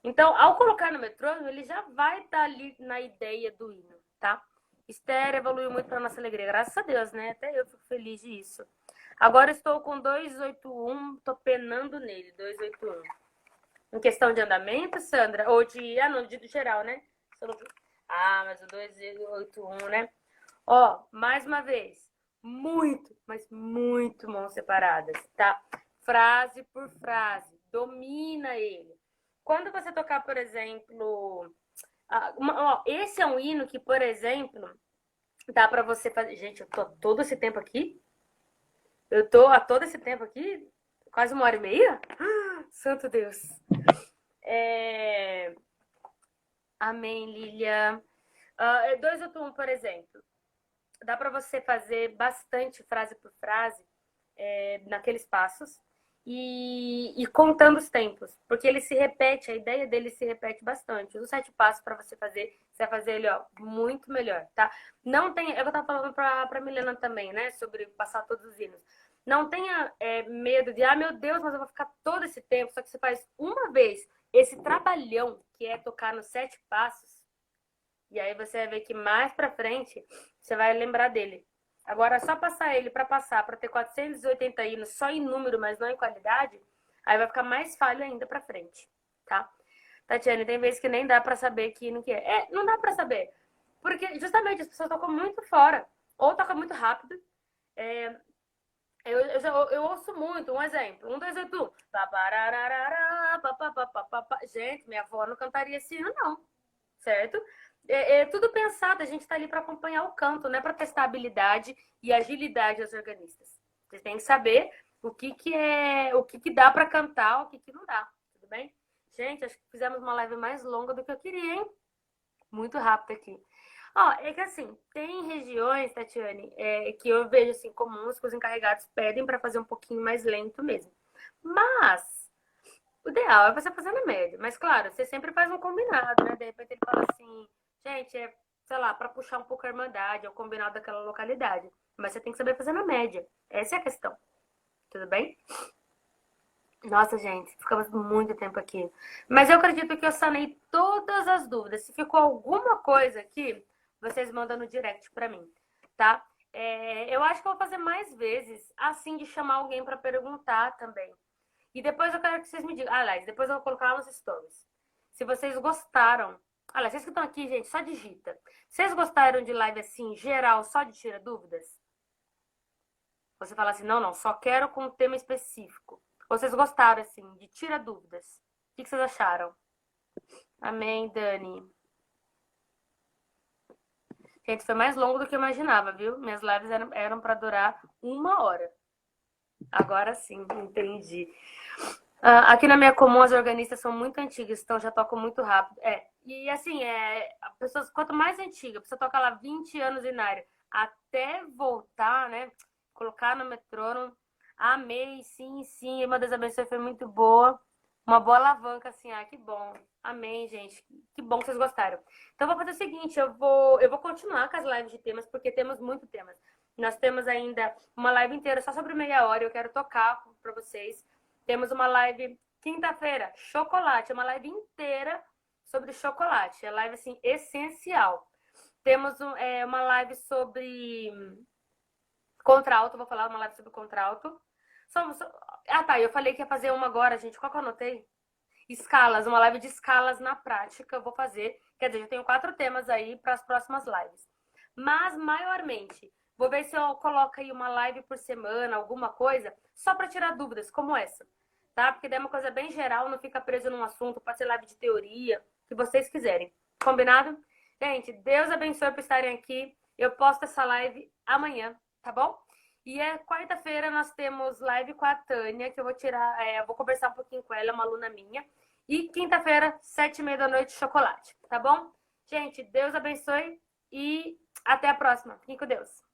Então, ao colocar no metrônomo, ele já vai estar ali na ideia do hino, tá? Esther evoluiu muito para nossa alegria, graças a Deus, né? Até eu fico feliz disso. Agora estou com 281, tô penando nele, 281. Em questão de andamento, Sandra? Ou de... não, de geral, né? Mas o 281, né? Ó, mais uma vez. Muito, mas muito mãos separadas, tá? Frase por frase. Domina ele. Quando você tocar, por exemplo... esse é um hino que, por exemplo, dá pra você fazer... Gente, eu tô todo esse tempo aqui? Eu tô há todo esse tempo aqui? Quase 1h30? Santo Deus. Amém, Lilia. 281, por exemplo. Dá para você fazer bastante frase por frase naqueles passos e contando os tempos, porque ele se repete, a ideia dele se repete bastante. Os 7 passos para você fazer, você vai fazer ele muito melhor, tá? Não tem, eu tava falando para Milena também, né, sobre passar todos os hinos. Não tenha medo de, meu Deus, mas eu vou ficar todo esse tempo. Só que você faz uma vez esse trabalhão que é tocar nos 7 passos. E aí você vai ver que mais pra frente você vai lembrar dele. Agora, só passar ele para ter 480 hinos só em número, mas não em qualidade, aí vai ficar mais falho ainda pra frente, tá? Tatiane, tem vezes que nem dá pra saber que hino que é. Não dá pra saber. Porque justamente as pessoas tocam muito fora. Ou tocam muito rápido. Eu ouço muito, um exemplo. 1, 2, 8, 1. Gente, minha avó não cantaria esse hino, não. Certo? É tudo pensado, a gente está ali para acompanhar o canto, não é para testar a habilidade e agilidade dos organistas. Vocês têm que saber o que dá para cantar, o que não dá. Tudo bem? Gente, acho que fizemos uma live mais longa do que eu queria, hein? Muito rápido aqui. É que assim, tem regiões, Tatiane, que eu vejo assim comuns que os encarregados pedem para fazer um pouquinho mais lento mesmo. Mas o ideal é você fazer na média. Mas claro, você sempre faz um combinado, né? De repente ele fala assim, gente, sei lá, para puxar um pouco a irmandade, é o combinado daquela localidade. Mas você tem que saber fazer na média. Essa é a questão. Tudo bem? Nossa, gente, ficamos muito tempo aqui. Mas eu acredito que eu sanei todas as dúvidas. Se ficou alguma coisa aqui, vocês mandam no direct pra mim, tá? Eu acho que eu vou fazer mais vezes, assim, de chamar alguém pra perguntar também. E depois eu quero que vocês me digam. Aliás, depois eu vou colocar lá nos stories. Se vocês gostaram. Aliás, vocês que estão aqui, gente, só digita. Vocês gostaram de live assim, geral, só de tira dúvidas? Você fala assim, não, só quero com um tema específico. Ou vocês gostaram, assim, de tira dúvidas? O que vocês acharam? Amém, Dani. Gente, foi mais longo do que eu imaginava, viu? Minhas lives eram para durar 1 hora. Agora sim, entendi. Aqui na minha comum, as organistas são muito antigas, então já tocam muito rápido. E assim, pessoas, quanto mais antiga, a pessoa toca lá 20 anos na área, até voltar, né? Colocar no metrônomo. Amei, sim. Uma das abençoe foi muito boa. Uma boa alavanca, assim, que bom. Amém, gente. Que bom que vocês gostaram. Então, vou fazer o seguinte, eu vou continuar com as lives de temas, porque temos muitos temas. Nós temos ainda uma live inteira só sobre meia hora, eu quero tocar para vocês. Temos uma live quinta-feira, chocolate, uma live inteira sobre chocolate. É live, assim, essencial. Temos uma live sobre contralto, vou falar uma live sobre contralto. Ah, tá, eu falei que ia fazer uma agora, gente. Qual que eu anotei? Escalas, uma live de escalas na prática eu vou fazer. Quer dizer, eu tenho 4 temas aí para as próximas lives. Mas, maiormente, vou ver se eu coloco aí uma live por semana, alguma coisa, só para tirar dúvidas, como essa. Tá? Porque daí é uma coisa bem geral, não fica preso num assunto, pode ser live de teoria, que vocês quiserem. Combinado? Gente, Deus abençoe por estarem aqui. Eu posto essa live amanhã, tá bom? E quarta-feira nós temos live com a Tânia, que eu vou tirar, eu vou conversar um pouquinho com ela, uma aluna minha. E quinta-feira, 7h30 da noite, chocolate, tá bom? Gente, Deus abençoe e até a próxima. Fiquem com Deus.